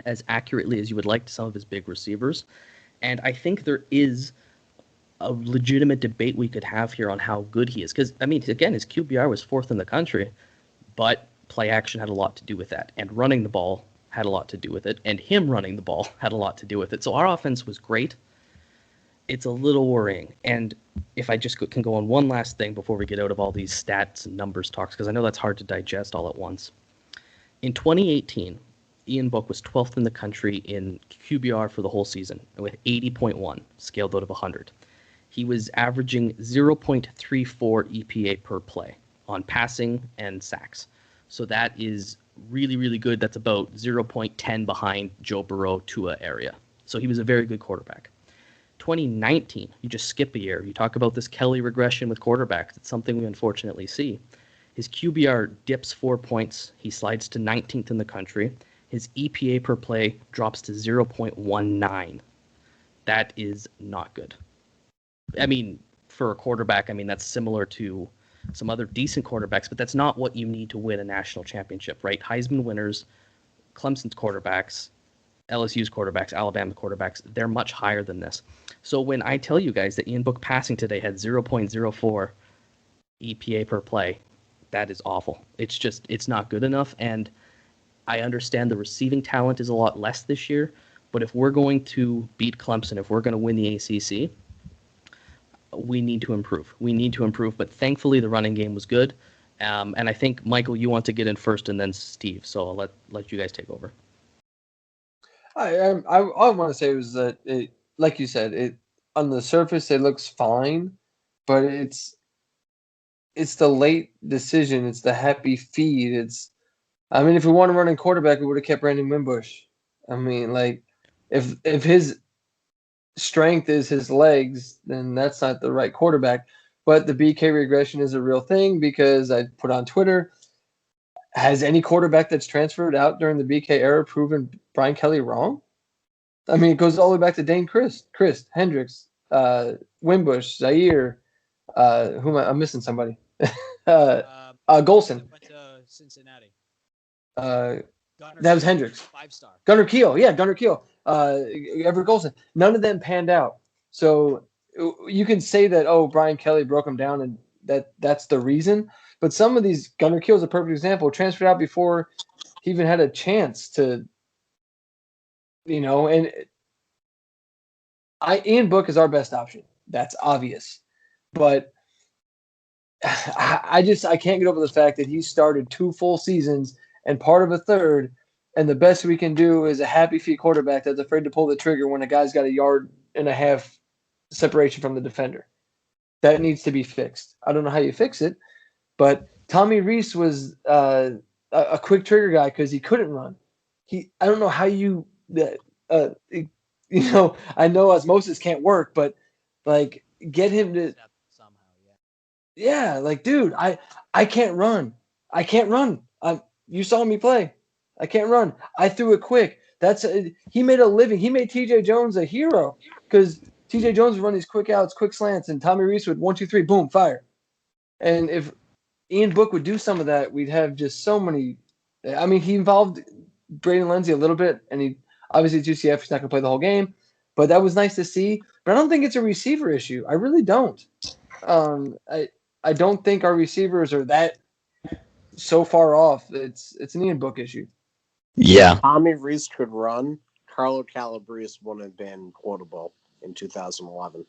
[SPEAKER 4] as accurately as you would like to some of his big receivers. And I think there is a legitimate debate we could have here on how good he is. Because, I mean, again, his QBR was 4th in the country, but play action had a lot to do with that. And running the ball had a lot to do with it. And him running the ball had a lot to do with it. So our offense was great. It's a little worrying. And if I just can go on one last thing before we get out of all these stats and numbers talks, because I know that's hard to digest all at once. In 2018, Ian Book was 12th in the country in QBR for the whole season with 80.1 scaled out of 100. He was averaging 0.34 EPA per play on passing and sacks. So that is really, really good. That's about 0.10 behind Joe Burrow, Tua area. So he was a very good quarterback. 2019, you just skip a year. You talk about this Kelly regression with quarterbacks. It's something we unfortunately see. His QBR dips 4 points. He slides to 19th in the country. His EPA per play drops to 0.19. That is not good. I mean, for a quarterback, I mean, that's similar to some other decent quarterbacks, but that's not what you need to win a national championship, right? Heisman winners, Clemson's quarterbacks, LSU's quarterbacks, Alabama quarterbacks, they're much higher than this. So when I tell you guys that Ian Book passing today had 0.04 EPA per play, that is awful. It's not good enough. And I understand the receiving talent is a lot less this year, but if we're going to beat Clemson, if we're going to win the ACC, we need to improve. But thankfully the running game was good. And I think, Michael, you want to get in first and then Steve. So I'll let you guys take over.
[SPEAKER 5] I want to say was that it, like you said, it on the surface it looks fine, but it's the late decision. It's the happy feed. I mean, if we want to run in quarterback, we would have kept Brandon Wimbush. I mean, like if his strength is his legs, then that's not the right quarterback. But the BK regression is a real thing because I put on Twitter, has any quarterback that's transferred out during the BK era proven Brian Kelly wrong? I mean, it goes all the way back to Dane Christ, Hendricks, Wimbush, Zaire. I'm missing somebody. Golson.
[SPEAKER 2] Went to Cincinnati.
[SPEAKER 5] That
[SPEAKER 2] Gunner
[SPEAKER 5] was Hendricks.
[SPEAKER 2] 5-star.
[SPEAKER 5] Gunnar Kiel. Everett Golson. None of them panned out. So you can say that, Brian Kelly broke him down and that's the reason. But some of these, Gunnar Kiel is a perfect example, transferred out before he even had a chance to, and Ian Book is our best option. That's obvious. But I can't get over the fact that he started 2 full seasons and part of a third, and the best we can do is a happy feet quarterback that's afraid to pull the trigger when a guy's got 1.5 yards separation from the defender. That needs to be fixed. I don't know how you fix it, but Tommy Reese was a quick trigger guy because he couldn't run. I don't know how you I know osmosis can't work, but like get him to
[SPEAKER 2] somehow,
[SPEAKER 5] yeah, like dude, I can't run. You saw me play. I can't run. I threw it quick. He made a living. He made TJ Jones a hero because TJ Jones would run these quick outs, quick slants, and Tommy Reese would 1, 2, 3, boom, fire. And if Ian Book would do some of that, we'd have just so many. I mean, he involved Braden Lindsay a little bit, and he obviously it's UCF. He's not going to play the whole game, but that was nice to see. But I don't think it's a receiver issue. I really don't. I don't think our receivers are that so far off. It's an Ian Book issue.
[SPEAKER 2] Yeah.
[SPEAKER 1] Tommy Reese could run. Carlo Calabrese wouldn't have been quotable in 2011.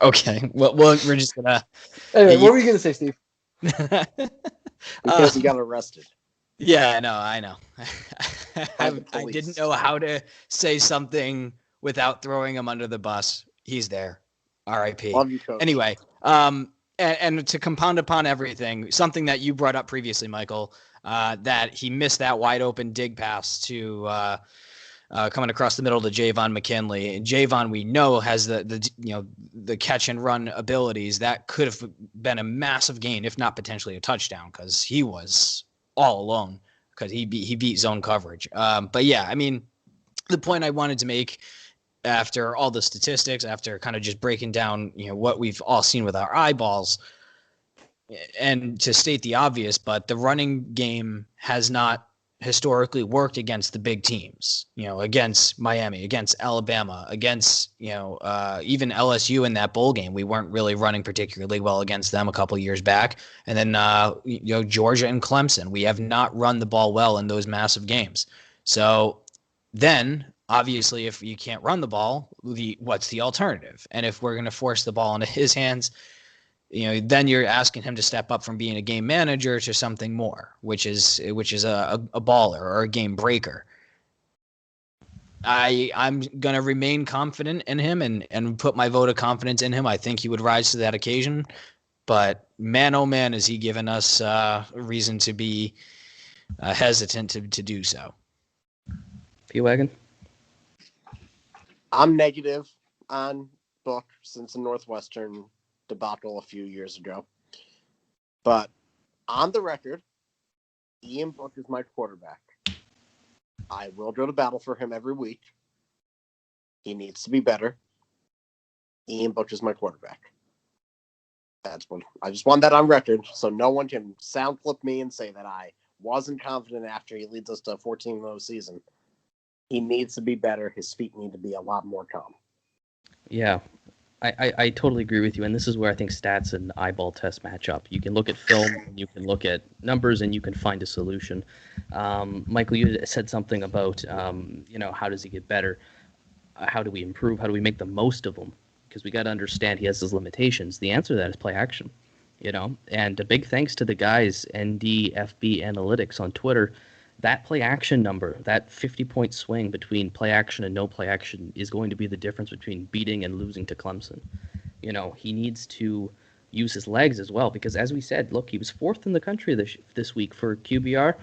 [SPEAKER 2] Okay. Well, we're just gonna.
[SPEAKER 5] Anyway, what were you gonna say, Steve?
[SPEAKER 1] Because he got arrested.
[SPEAKER 2] Yeah, I know. I
[SPEAKER 1] police.
[SPEAKER 2] didn't know how to say something without throwing him under the bus. He's there. R.I.P.
[SPEAKER 1] Love you, Coach.
[SPEAKER 2] Anyway, and to compound upon everything, something that you brought up previously, Michael, that he missed that wide open dig pass to coming across the middle to Javon McKinley. And Javon, we know, has the catch and run abilities. That could have been a massive gain, if not potentially a touchdown, because he was all alone because he beat zone coverage. But yeah, I mean, the point I wanted to make after all the statistics, after kind of just breaking down, what we've all seen with our eyeballs, and to state the obvious, but the running game has not historically worked against the big teams, against Miami, against Alabama, against, even LSU in that bowl game. We weren't really running particularly well against them a couple years back. And then, Georgia and Clemson, we have not run the ball well in those massive games. So then Obviously, if you can't run the ball, what's the alternative? And if we're going to force the ball into his hands, then you're asking him to step up from being a game manager to something more, which is a baller or a game breaker. I'm going to remain confident in him and put my vote of confidence in him. I think he would rise to that occasion. But man, oh man, has he given us a reason to be hesitant to do so.
[SPEAKER 4] P-Wagon?
[SPEAKER 1] I'm negative on Book since the Northwestern debacle a few years ago. But on the record, Ian Book is my quarterback. I will go to battle for him every week. He needs to be better. Ian Book is my quarterback. That's what I just want that on record, so no one can sound clip me and say that I wasn't confident after he leads us to a 14-0 season. He needs to be better. His feet need to be a lot more calm.
[SPEAKER 4] Yeah, I totally agree with you, and this is where I think stats and eyeball tests match up. You can look at film, you can look at numbers, and you can find a solution. Michael, you said something about, how does he get better? How do we improve? How do we make the most of him? Because we got to understand he has his limitations. The answer to that is play action, and a big thanks to the guys, NDFB Analytics on Twitter. That play action number, that 50-point swing between play action and no play action is going to be the difference between beating and losing to Clemson. He needs to use his legs as well, because as we said, look, he was 4th in the country this week for QBR.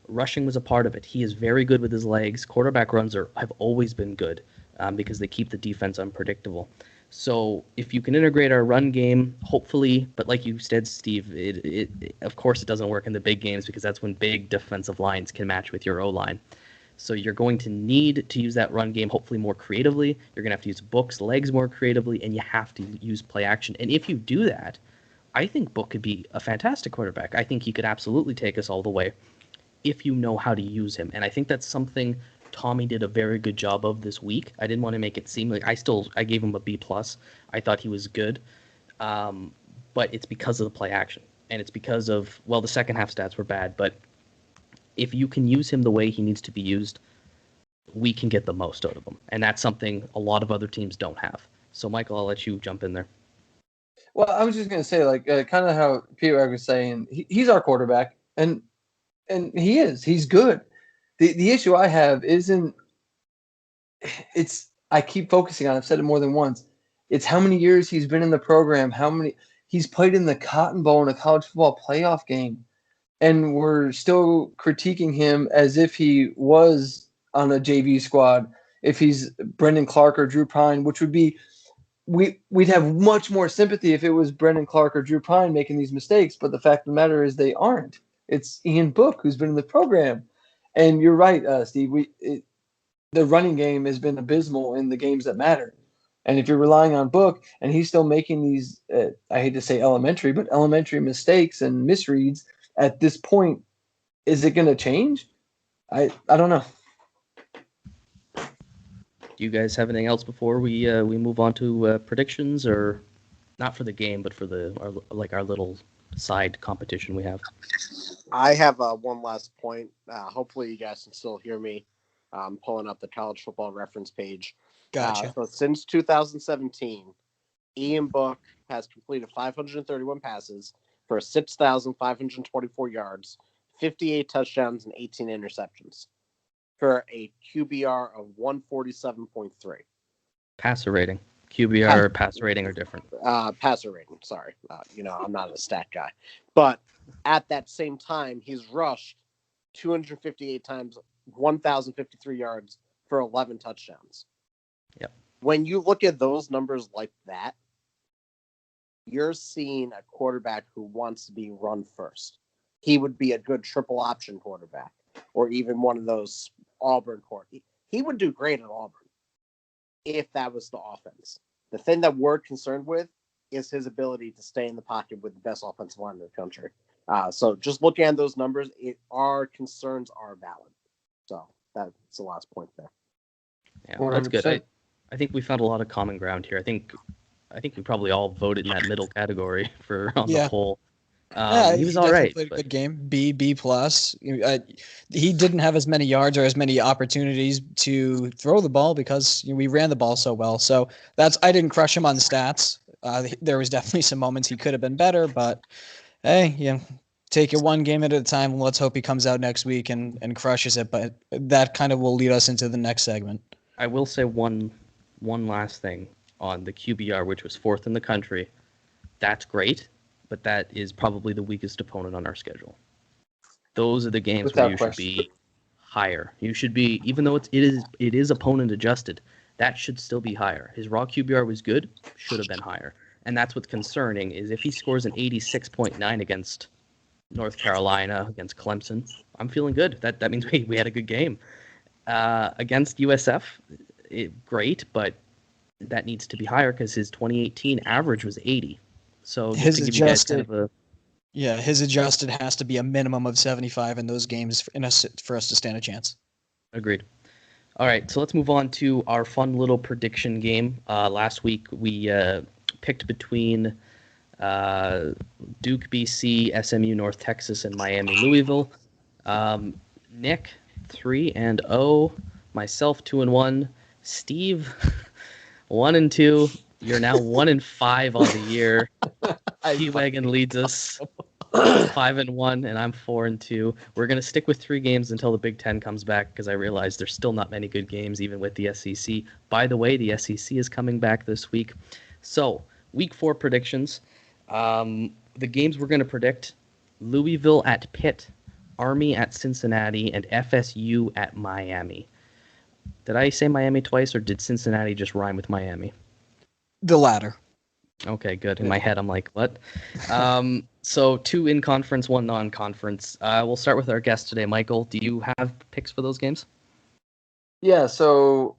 [SPEAKER 4] Rushing was a part of it. He is very good with his legs. Quarterback runs have always been good because they keep the defense unpredictable. So if you can integrate our run game, hopefully, but like you said, Steve, it of course it doesn't work in the big games because that's when big defensive lines can match with your O-line. So you're going to need to use that run game hopefully more creatively. You're going to have to use Book's legs more creatively, and you have to use play action. And if you do that, I think Book could be a fantastic quarterback. I think he could absolutely take us all the way if you know how to use him. And I think that's something Tommy did a very good job of this week. I didn't want to make it seem like I gave him a B+. I thought he was good. But it's because of the play action. And it's because of, the second half stats were bad, but if you can use him the way he needs to be used, we can get the most out of him. And that's something a lot of other teams don't have. So Michael, I'll let you jump in there.
[SPEAKER 5] Well, I was just going to say, kind of how Peter was saying, he's our quarterback, and he's good. The issue I have I keep focusing on, I've said it more than once, it's how many years he's been in the program, he's played in the Cotton Bowl in a college football playoff game, and we're still critiquing him as if he was on a JV squad, if he's Brendan Clark or Drew Pine, which would be, we'd have much more sympathy if it was Brendan Clark or Drew Pine making these mistakes, but the fact of the matter is they aren't. It's Ian Book who's been in the program. And you're right, Steve. The running game has been abysmal in the games that matter. And if you're relying on Book and he's still making these, I hate to say elementary mistakes and misreads at this point, is it going to change? I don't know.
[SPEAKER 4] Do you guys have anything else before we move on to predictions, or not for the game, but for our little side competition we have?
[SPEAKER 1] I have one last point. Hopefully you guys can still hear me. I'm pulling up the college football reference page.
[SPEAKER 2] Gotcha.
[SPEAKER 1] So since 2017, Ian Book has completed 531 passes for 6,524 yards, 58 touchdowns, and 18 interceptions for a QBR of 147.3.
[SPEAKER 4] Passer rating. QBR passer rating are different.
[SPEAKER 1] Passer rating, sorry. I'm not a stat guy. But at that same time, he's rushed 258 times, 1,053 yards for 11 touchdowns.
[SPEAKER 4] Yep.
[SPEAKER 1] When you look at those numbers like that, you're seeing a quarterback who wants to be run first. He would be a good triple option quarterback, or even one of those Auburn quarterbacks. He would do great at Auburn if that was the offense. The thing that we're concerned with is his ability to stay in the pocket with the best offensive line in the country. So just looking at those numbers, our concerns are valid. So that's the last point there.
[SPEAKER 4] Yeah, that's good. I think we found a lot of common ground here. I think we probably all voted in that middle category on the poll. He was all
[SPEAKER 2] definitely
[SPEAKER 4] right.
[SPEAKER 2] played a
[SPEAKER 4] But
[SPEAKER 2] good game. B plus. He didn't have as many yards or as many opportunities to throw the ball because we ran the ball so well. So I didn't crush him on stats. There was definitely some moments he could have been better, but hey, take it one game at a time. Let's hope he comes out next week and crushes it. But that kind of will lead us into the next segment.
[SPEAKER 4] I will say one last thing on the QBR, which was 4th in the country. That's great, but that is probably the weakest opponent on our schedule. Those are the games
[SPEAKER 5] Without
[SPEAKER 4] where you
[SPEAKER 5] question.
[SPEAKER 4] should be higher. You should be, even though it is opponent adjusted, that should still be higher. His raw QBR was good, should have been higher. And that's what's concerning, is if he scores an 86.9 against North Carolina, against Clemson, I'm feeling good. That means we had a good game. Against USF, great, but that needs to be higher because his 2018 average was 80. So just to give you guys kind of a...
[SPEAKER 2] Yeah, his adjusted has to be a minimum of 75 in those games for us to stand a chance.
[SPEAKER 4] Agreed. All right, so let's move on to our fun little prediction game. Last week we picked between Duke, BC, SMU, North Texas, and Miami, Louisville. Nick, 3-0. Myself, 2-1. Steve, 1-2. You're now 1-5 on the year. P-Wagon leads us 5-1, and I'm 4-2. We're gonna stick with 3 games until the Big Ten comes back because I realize there's still not many good games even with the SEC. By the way, the SEC is coming back this week. So Week 4 predictions. The games we're gonna predict: Louisville at Pitt, Army at Cincinnati, and FSU at Miami. Did I say Miami twice, or did Cincinnati just rhyme with Miami?
[SPEAKER 2] The latter.
[SPEAKER 4] Okay, good. In my head, I'm like, what? So 2 in conference, 1 non-conference. We'll start with our guest today, Michael. Do you have picks for those games?
[SPEAKER 5] Yeah, so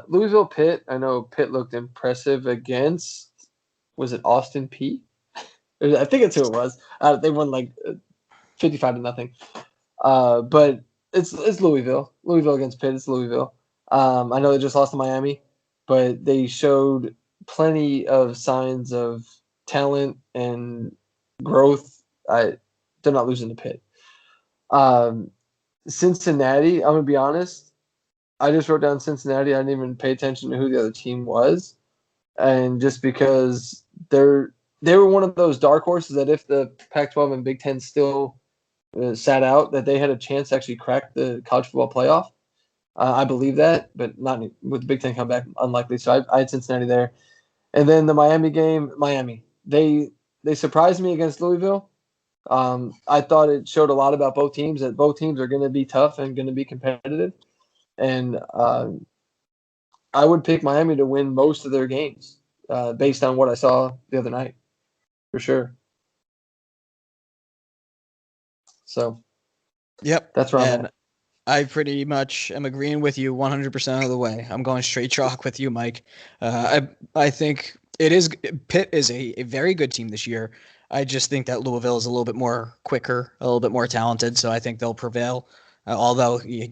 [SPEAKER 5] Louisville Pitt. I know Pitt looked impressive against, was it Austin P? I think it's who it was. They won like 55-0. But it's Louisville. Louisville against Pitt. It's Louisville. I know they just lost to Miami, but they showed plenty of signs of talent and growth. They're not losing to Pitt. Cincinnati, I'm gonna be honest. I just wrote down Cincinnati. I didn't even pay attention to who the other team was, and just because they were one of those dark horses that if the Pac-12 and Big Ten still sat out, that they had a chance to actually crack the college football playoff. I believe that, but not with the Big Ten comeback, unlikely. So I had Cincinnati there. And then the Miami game, Miami. They surprised me against Louisville. I thought it showed a lot about both teams, that both teams are going to be tough and going to be competitive. And I would pick Miami to win most of their games based on what I saw the other night, for sure. So,
[SPEAKER 2] yep,
[SPEAKER 5] that's where I'm at.
[SPEAKER 2] I pretty much am agreeing with you 100% of the way. I'm going straight chalk with you, Mike. I think Pitt is a very good team this year. I just think that Louisville is a little bit more quicker, a little bit more talented, so I think they'll prevail. Although you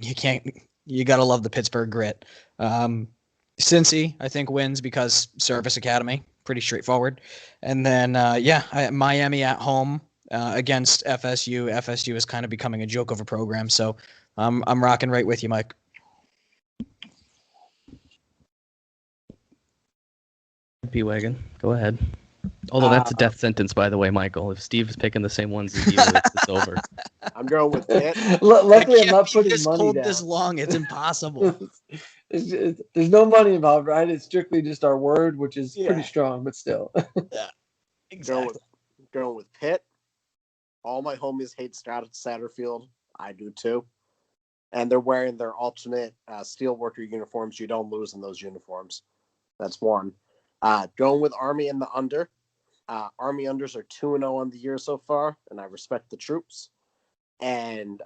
[SPEAKER 2] got to love the Pittsburgh grit. Cincy, I think, wins because Service Academy, pretty straightforward. And then, Miami at home against FSU. FSU is kind of becoming a joke of a program, so I'm rocking right with you, Mike.
[SPEAKER 4] P-Wagon, go ahead. Although that's a death sentence, by the way, Michael. If Steve is picking the same ones as you, it's over.
[SPEAKER 1] I'm going with Pitt.
[SPEAKER 5] Luckily, I'm not putting
[SPEAKER 2] this
[SPEAKER 5] money
[SPEAKER 2] cold
[SPEAKER 5] down.
[SPEAKER 2] this long. It's impossible.
[SPEAKER 5] There's no money involved, right? It's strictly just our word, which is pretty strong, but still.
[SPEAKER 2] Yeah, exactly.
[SPEAKER 1] Going with Pitt. All my homies hate Satterfield. I do too. And they're wearing their alternate steelworker uniforms. You don't lose in those uniforms. That's one. Going with Army in the under. Army unders are 2-0 on the year so far, and I respect the troops. And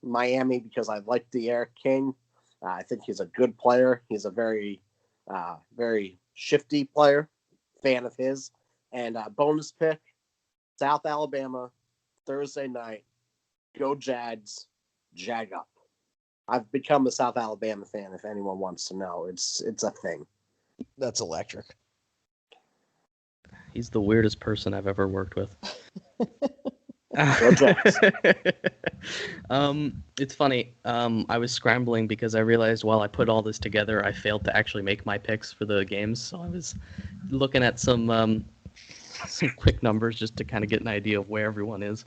[SPEAKER 1] Miami, because I like De'Aaron King. I think he's a good player. He's a very, very shifty player. Fan of his. And bonus pick, South Alabama, Thursday night. Go Jags. Jag up. I've become a South Alabama fan, if anyone wants to know. It's a thing.
[SPEAKER 2] That's electric.
[SPEAKER 4] He's the weirdest person I've ever worked with.
[SPEAKER 1] Go Jags.
[SPEAKER 4] It's funny. I was scrambling because I realized while I put all this together, I failed to actually make my picks for the games. So I was looking at some quick numbers just to kind of get an idea of where everyone is.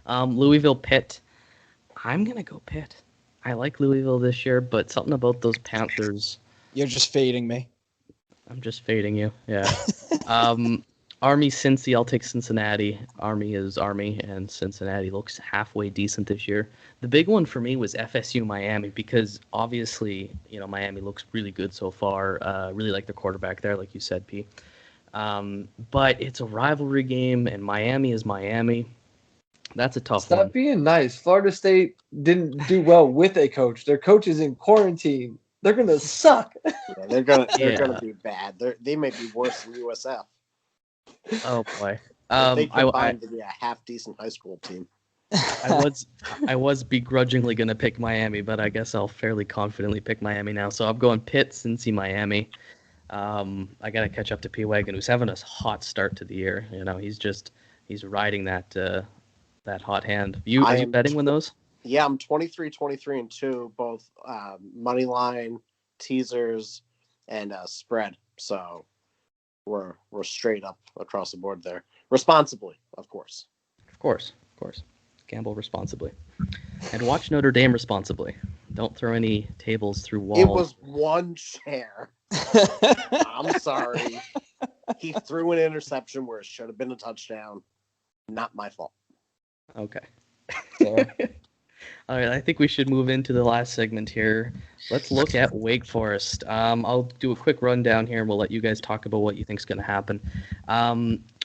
[SPEAKER 4] Louisville, Pitt. I'm gonna go Pitt. I like Louisville this year, but something about those Panthers.
[SPEAKER 2] You're just fading me.
[SPEAKER 4] I'm just fading you. Yeah. Army, Cincy. I'll take Cincinnati. Army is Army, and Cincinnati looks halfway decent this year. The big one for me was FSU, Miami, because obviously, Miami looks really good so far. Really like the quarterback there, like you said, P. But it's a rivalry game, and Miami is Miami. That's a tough one.
[SPEAKER 5] Stop being nice. Florida State didn't do well with a coach. Their coach is in quarantine. They're gonna suck.
[SPEAKER 1] Yeah, they're gonna be bad. They may be worse than USF.
[SPEAKER 4] Oh boy.
[SPEAKER 1] They combined to be a half decent high school team.
[SPEAKER 4] I was begrudgingly gonna pick Miami, but I guess I'll fairly confidently pick Miami now. So I'm going Pitt, Cincy, Miami. I gotta catch up to P Wagon, who's having a hot start to the year. He's riding that hot hand. Are you betting with those?
[SPEAKER 1] Yeah, I'm 23-23-2, both money line, teasers, and spread. So we're straight up across the board there, responsibly, of course.
[SPEAKER 4] Of course. Gamble responsibly, and watch Notre Dame responsibly. Don't throw any tables through walls.
[SPEAKER 1] It was one chair. I'm sorry. He threw an interception where it should have been a touchdown. Not my fault.
[SPEAKER 4] Okay. All right, I think we should move into the last segment here. Let's look at Wake Forest. I'll do a quick rundown here, and we'll let you guys talk about what you think is going to happen.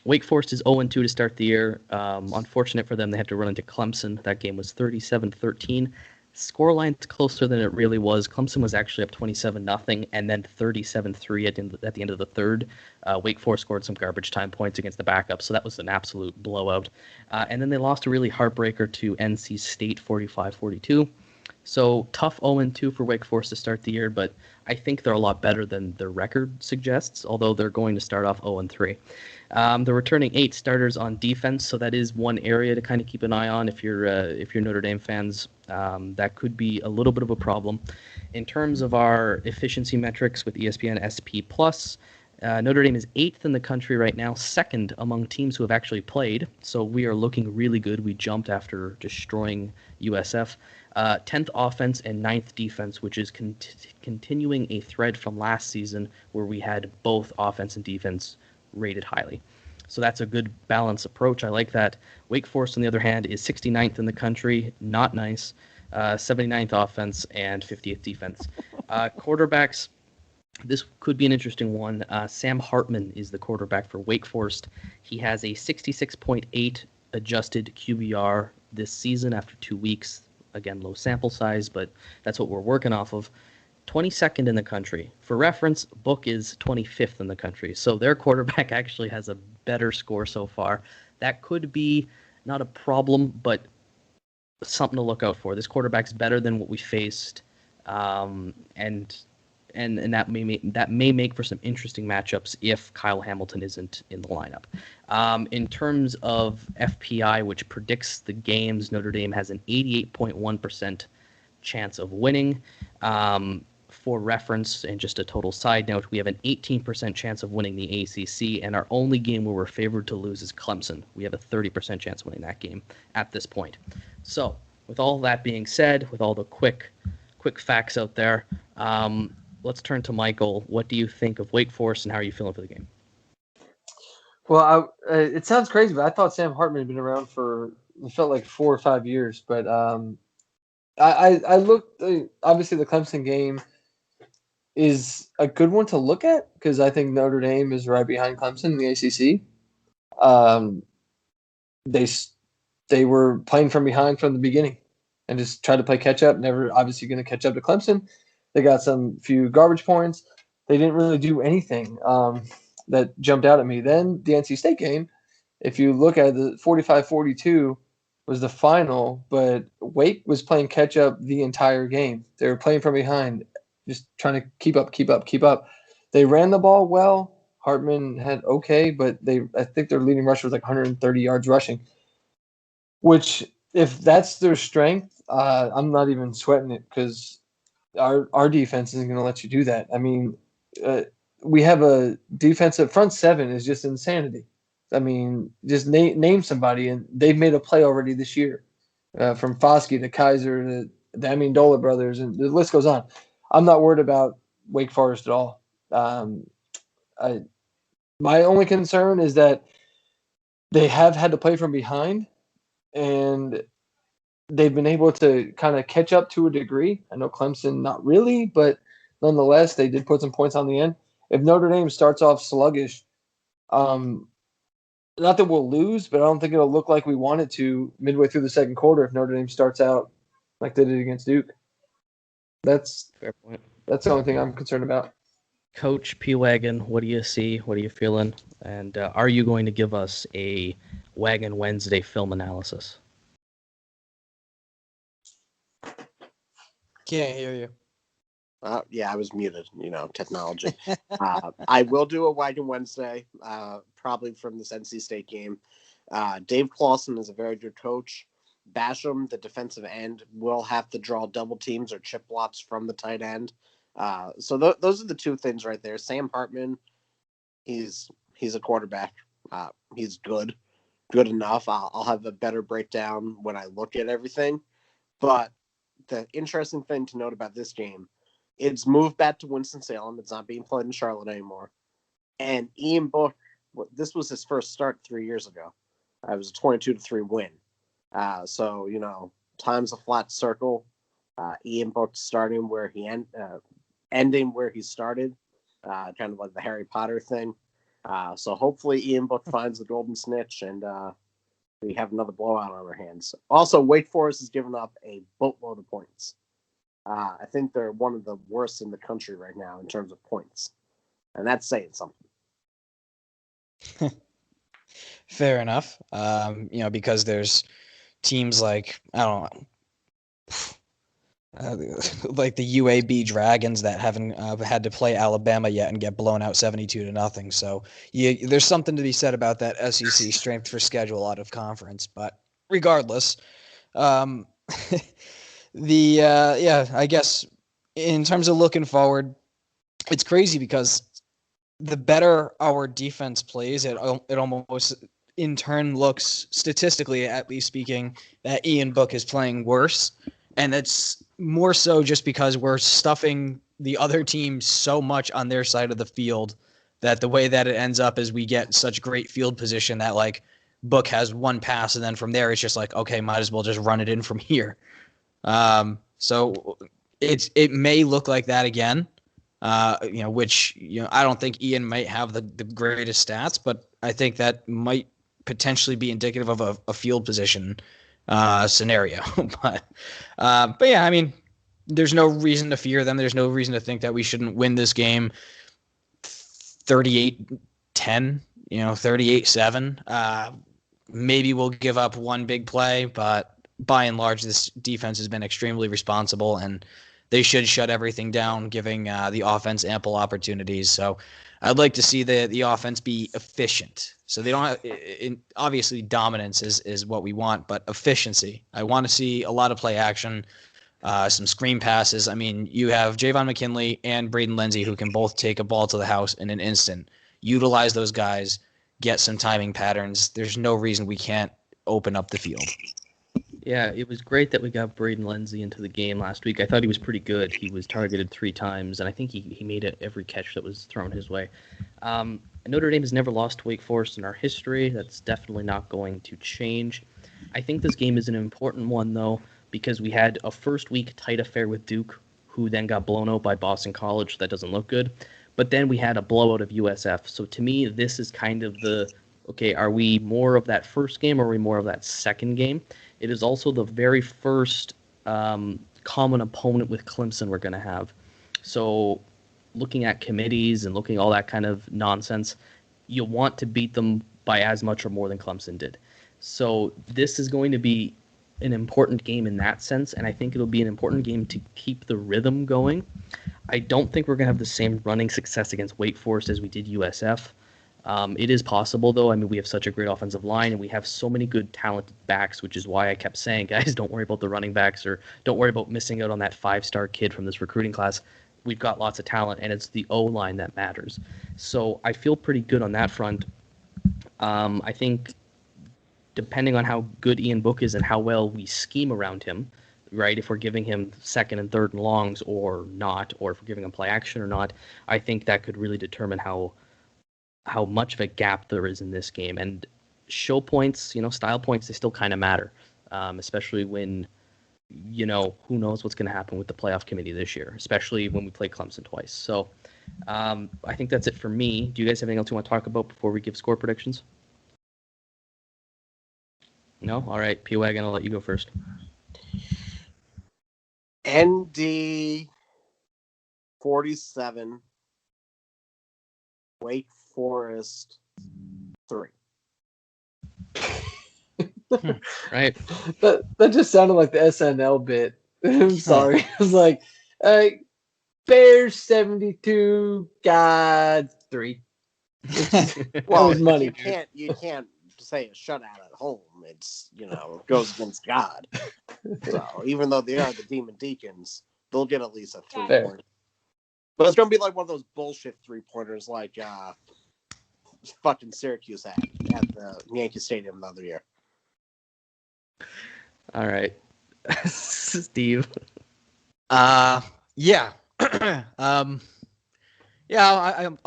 [SPEAKER 4] Wake Forest is 0-2 to start the year. Unfortunate for them, they had to run into Clemson. That game was 37-13. Scoreline's closer than it really was. Clemson was actually up 27-0 and then 37-3 at the end of the third. Wake Forest scored some garbage time points against the backup, so that was an absolute blowout. And then they lost a really heartbreaker to NC State 45-42. So tough 0-2 for Wake Forest to start the year, but I think they're a lot better than their record suggests, although they're going to start off 0-3. They're returning 8 starters on defense, so that is one area to kind of keep an eye on if you're Notre Dame fans. That could be a little bit of a problem. In terms of our efficiency metrics with ESPN SP+, Notre Dame is 8th in the country right now, 2nd among teams who have actually played, so we are looking really good. We jumped after destroying USF. 10th offense and 9th defense, which is continuing a thread from last season where we had both offense and defense rated highly. So that's a good balanced approach. I like that. Wake Forest, on the other hand, is 69th in the country. Not nice. 79th offense and 50th defense. Quarterbacks, this could be an interesting one. Sam Hartman is the quarterback for Wake Forest. He has a 66.8 adjusted QBR this season after 2 weeks. Again, low sample size, but that's what we're working off of. 22nd in the country. For reference, Book is 25th in the country. So their quarterback actually has a better score so far. That could be not a problem, but something to look out for. This quarterback's better than what we faced, and that may make for some interesting matchups if Kyle Hamilton isn't in the lineup. In terms of FPI, which predicts the games, Notre Dame has an 88.1% chance of winning. For reference, and just a total side note, we have an 18% chance of winning the ACC, and our only game where we're favored to lose is Clemson. We have a 30% chance of winning that game at this point. So, with all that being said, with all the quick facts out there, let's turn to Michael. What do you think of Wake Forest, and how are you feeling for the game?
[SPEAKER 5] Well, it sounds crazy, but I thought Sam Hartman had been around for, it felt like 4 or 5 years. But I looked, obviously the Clemson game is a good one to look at because I think Notre Dame is right behind Clemson in the ACC. They were playing from behind from the beginning and just tried to play catch up. Never obviously going to catch up to Clemson. They got some few garbage points. They didn't really do anything that jumped out at me. Then the NC State game, if you look at the 45-42 was the final, but Wake was playing catch up the entire game. They were playing from behind, just trying to keep up. They ran the ball well. Hartman had okay, but I think their leading rusher was like 130 yards rushing. Which, if that's their strength, I'm not even sweating it because our defense isn't going to let you do that. I mean, we have a defensive front seven is just insanity. I mean, just name somebody, and they've made a play already this year, from Foskey to Kaiser to the Amendola brothers, and the list goes on. I'm not worried about Wake Forest at all. My only concern is that they have had to play from behind, and they've been able to kind of catch up to a degree. I know Clemson, not really, but nonetheless, they did put some points on the end. If Notre Dame starts off sluggish, not that we'll lose, but I don't think it'll look like we want it to midway through the second quarter if Notre Dame starts out like they did against Duke. That's
[SPEAKER 4] Fair point.
[SPEAKER 5] That's the only thing I'm concerned about.
[SPEAKER 4] Coach P. Wagon, what do you see? What are you feeling? And are you going to give us a Wagon Wednesday film analysis?
[SPEAKER 2] Can't hear you.
[SPEAKER 1] Yeah, I was muted, technology. I will do a Wagon Wednesday, probably from this NC State game. Dave Clawson is a very good coach. Basham, the defensive end, will have to draw double teams or chip blocks from the tight end. So those are the two things right there. Sam Hartman, he's a quarterback. He's good enough. I'll have a better breakdown when I look at everything. But the interesting thing to note about this game, it's moved back to Winston-Salem. It's not being played in Charlotte anymore. And Ian Book, this was his first start 3 years ago. It was a 22-3 win. So, time's a flat circle. Ian Book starting where he ending where he started, kind of like the Harry Potter thing. So hopefully Ian Book finds the golden snitch and we have another blowout on our hands. Also, Wake Forest has given up a boatload of points. I think they're one of the worst in the country right now in terms of points. And that's saying something.
[SPEAKER 2] Fair enough. Because there's teams like, I don't know, like the UAB Dragons that haven't had to play Alabama yet and get blown out 72-0. So there's something to be said about that SEC strength for schedule out of conference. But regardless, I guess in terms of looking forward, it's crazy because the better our defense plays, it almost in turn looks, statistically at least speaking, that Ian Book is playing worse. And that's more so just because we're stuffing the other team so much on their side of the field that the way that it ends up is we get such great field position that, like, Book has one pass, and then from there it's just like, okay, might as well just run it in from here. So it may look like that again, which I don't think Ian might have the greatest stats, but I think that might potentially be indicative of a field position scenario. but yeah, I mean, there's no reason to fear them. There's no reason to think that we shouldn't win this game 38-10, 38-7. Maybe we'll give up one big play, but by and large, this defense has been extremely responsible, and they should shut everything down, giving the offense ample opportunities. So I'd like to see the offense be efficient. So they don't have, obviously dominance is what we want, but efficiency. I want to see a lot of play action, some screen passes. I mean, you have Javon McKinley and Braden Lindsey who can both take a ball to the house in an instant. Utilize those guys, get some timing patterns. There's no reason we can't open up the field.
[SPEAKER 4] Yeah, it was great that we got Braden Lindsey into the game last week. I thought he was pretty good. He was targeted 3 times, and I think he made it every catch that was thrown his way. Notre Dame has never lost to Wake Forest in our history. That's definitely not going to change. I think this game is an important one, though, because we had a first-week tight affair with Duke, who then got blown out by Boston College. That doesn't look good. But then we had a blowout of USF. So to me, this is kind of okay, are we more of that first game or are we more of that second game? It is also the very first common opponent with Clemson we're going to have. So looking at committees and looking at all that kind of nonsense, you want to beat them by as much or more than Clemson did. So this is going to be an important game in that sense, and I think it'll be an important game to keep the rhythm going. I don't think we're going to have the same running success against Wake Forest as we did USF. It is possible, though. I mean, we have such a great offensive line, and we have so many good, talented backs, which is why I kept saying, guys, don't worry about the running backs or don't worry about missing out on that 5-star kid from this recruiting class. We've got lots of talent, and it's the O-line that matters. So I feel pretty good on that front. I think depending on how good Ian Book is and how well we scheme around him, right, if we're giving him second and third and longs or not, or if we're giving him play action or not, I think that could really determine how much of a gap there is in this game. And show points, style points, they still kind of matter, especially when, who knows what's going to happen with the playoff committee this year, especially when we play Clemson twice. So I think that's it for me. Do you guys have anything else you want to talk about before we give score predictions? No? All right, P-Wagon, I'll let you go first.
[SPEAKER 1] ND 47, Wake Forest 3.
[SPEAKER 4] Right.
[SPEAKER 5] That just sounded like the SNL bit. I'm sorry. It was like, Bears 72, God 3.
[SPEAKER 1] Well,
[SPEAKER 5] was money.
[SPEAKER 1] You can't say a shutout at home. It's it goes against God. So even though they are the Demon Deacons, they'll get at least a 3-point. But it's gonna be like one of those bullshit 3-pointers like fucking Syracuse had at the Yankee Stadium the other year.
[SPEAKER 4] All right. Steve.
[SPEAKER 2] Yeah. I'll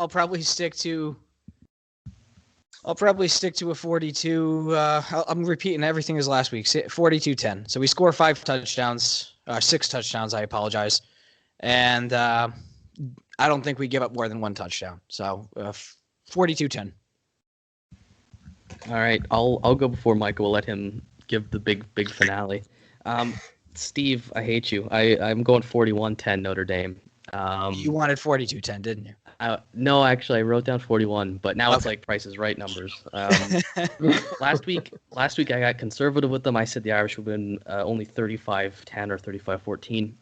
[SPEAKER 2] probably stick to a 42. I'm repeating everything as last week. 42-10. So we score 5 touchdowns, 6 touchdowns. I apologize, and I don't think we give up more than 1 touchdown. So 42-10.
[SPEAKER 4] All right, I'll go before Michael. We'll let him give the big finale. Steve, I hate you. I'm going 41-10 Notre Dame.
[SPEAKER 2] You wanted 42-10, didn't you?
[SPEAKER 4] No, actually, I wrote down 41, but now it's like Price is Right numbers. Last week I got conservative with them. I said the Irish would win only 35-10 or 35-14.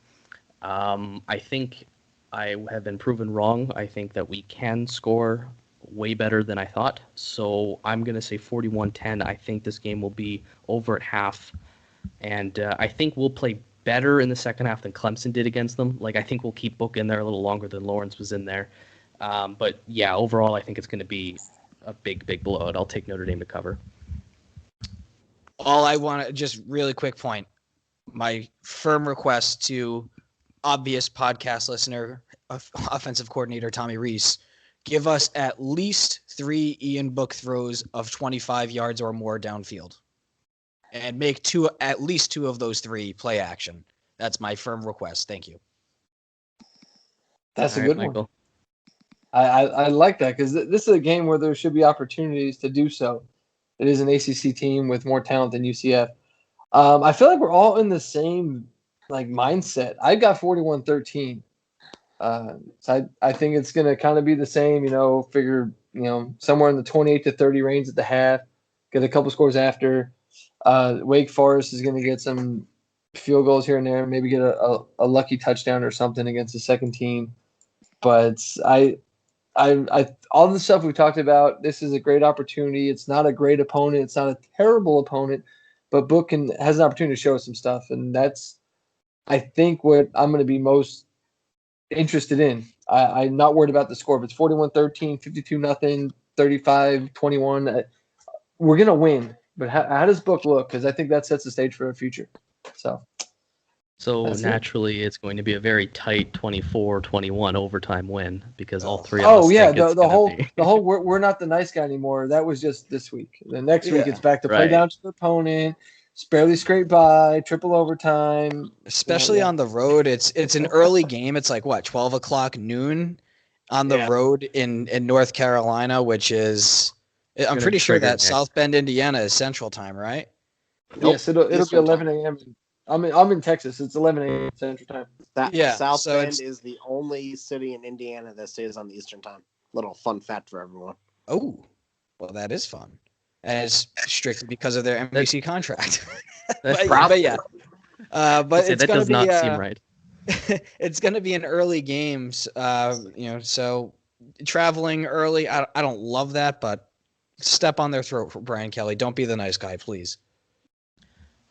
[SPEAKER 4] I think I have been proven wrong. I think that we can score way better than I thought. So I'm going to say 41-10. I think this game will be over at half. And I think we'll play better in the second half than Clemson did against them. Like, I think we'll keep Book in there a little longer than Lawrence was in there. But, yeah, overall, I think it's going to be a big blowout. I'll take Notre Dame to cover.
[SPEAKER 2] All I want to just really quick point. My firm request to obvious podcast listener, offensive coordinator Tommy Rees, give us at least 3 Ian Book throws of 25 yards or more downfield. And make at least 2 of those 3 play action. That's my firm request. Thank you.
[SPEAKER 5] That's a good one. I like that because this is a game where there should be opportunities to do so. It is an ACC team with more talent than UCF. I feel like we're all in the same mindset. I got 41-13. So I think it's going to kind of be the same. Figure somewhere in the 28-30 range at the half. Get a couple scores after. Wake Forest is going to get some field goals here and there, maybe get a lucky touchdown or something against the second team. But I all the stuff we talked about, this is a great opportunity. It's not a great opponent. It's not a terrible opponent, but Book has an opportunity to show us some stuff. And that's, I think, what I'm going to be most interested in. I'm not worried about the score. If it's 41-13, 52-0, 35-21, we're going to win. But how does Book look? Because I think that sets the stage for a future. So
[SPEAKER 4] naturally, it's going to be a very tight 24-21 overtime win because all 3 of us.
[SPEAKER 5] Oh yeah,
[SPEAKER 4] think
[SPEAKER 5] the whole we're not the nice guy anymore. That was just this week. The next week it's back to play down to the opponent. It's barely scrape by, triple overtime.
[SPEAKER 2] Especially on the road, it's an early game. It's like 12 o'clock noon on the road in North Carolina, which is. I'm pretty sure that South Bend, Indiana is Central Time, right?
[SPEAKER 5] Yes, it'll be 11 a.m. I'm in Texas. It's 11 a.m. Central Time.
[SPEAKER 1] South Bend is the only city in Indiana that stays on the Eastern Time. Little fun fact for everyone.
[SPEAKER 2] Oh, well, that is fun. And it's strictly because of their NBC contract. But yeah. But it's
[SPEAKER 4] that does not seem right.
[SPEAKER 2] It's going to be an early game, so traveling early. I don't love that, but step on their throat for Brian Kelly. Don't be the nice guy, please.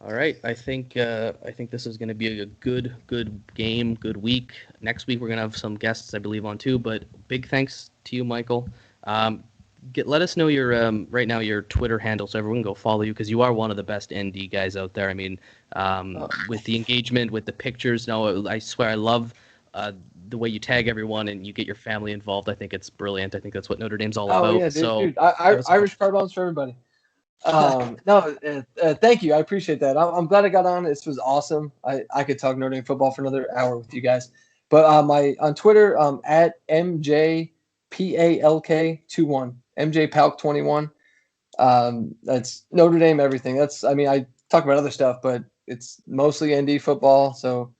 [SPEAKER 4] All right, I think this is going to be a good game, good week. Next week we're going to have some guests, I believe, on too. But big thanks to you, Michael. Let us know your right now your Twitter handle so everyone can go follow you because you are one of the best ND guys out there. I mean, with the engagement, with the pictures. No, I swear I love the way you tag everyone and you get your family involved. I think it's brilliant. I think that's what Notre Dame's all about.
[SPEAKER 5] Yeah, dude,
[SPEAKER 4] so
[SPEAKER 5] dude. Irish card bombs for everybody. Thank you. I appreciate that. I'm glad I got on. This was awesome. I could talk Notre Dame football for another hour with you guys. But on Twitter, at MJPALK21, MJPALK21. That's Notre Dame everything. I talk about other stuff, but it's mostly ND football. So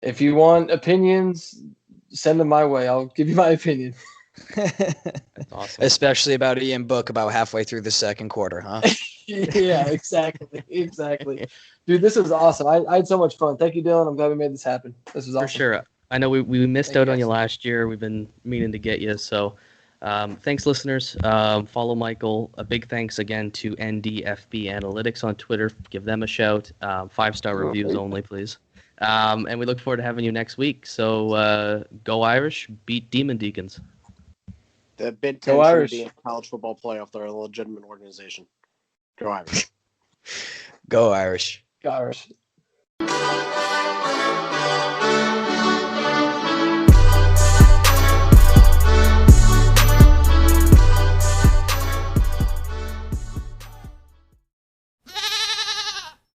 [SPEAKER 5] if you want opinions, send them my way. I'll give you my opinion.
[SPEAKER 4] That's awesome.
[SPEAKER 2] Especially about Ian Book about halfway through the second quarter, huh?
[SPEAKER 5] Yeah, exactly. Dude, this was awesome. I had so much fun. Thank you, Dylan. I'm glad we made this happen. This was awesome.
[SPEAKER 4] For sure. I know we missed
[SPEAKER 5] Thank
[SPEAKER 4] out
[SPEAKER 5] you,
[SPEAKER 4] on you
[SPEAKER 5] guys.
[SPEAKER 4] last year. We've been meaning to get you. So thanks, listeners. Follow Michael. A big thanks again to NDFB Analytics on Twitter. Give them a shout. 5-star reviews only, please. And we look forward to having you next week. So go Irish, beat Demon Deacons.
[SPEAKER 1] The Big
[SPEAKER 5] Go
[SPEAKER 1] Ten should
[SPEAKER 5] Irish.
[SPEAKER 1] be in college football playoff. They're a legitimate organization. Go Irish.
[SPEAKER 2] Go Irish.
[SPEAKER 5] Irish.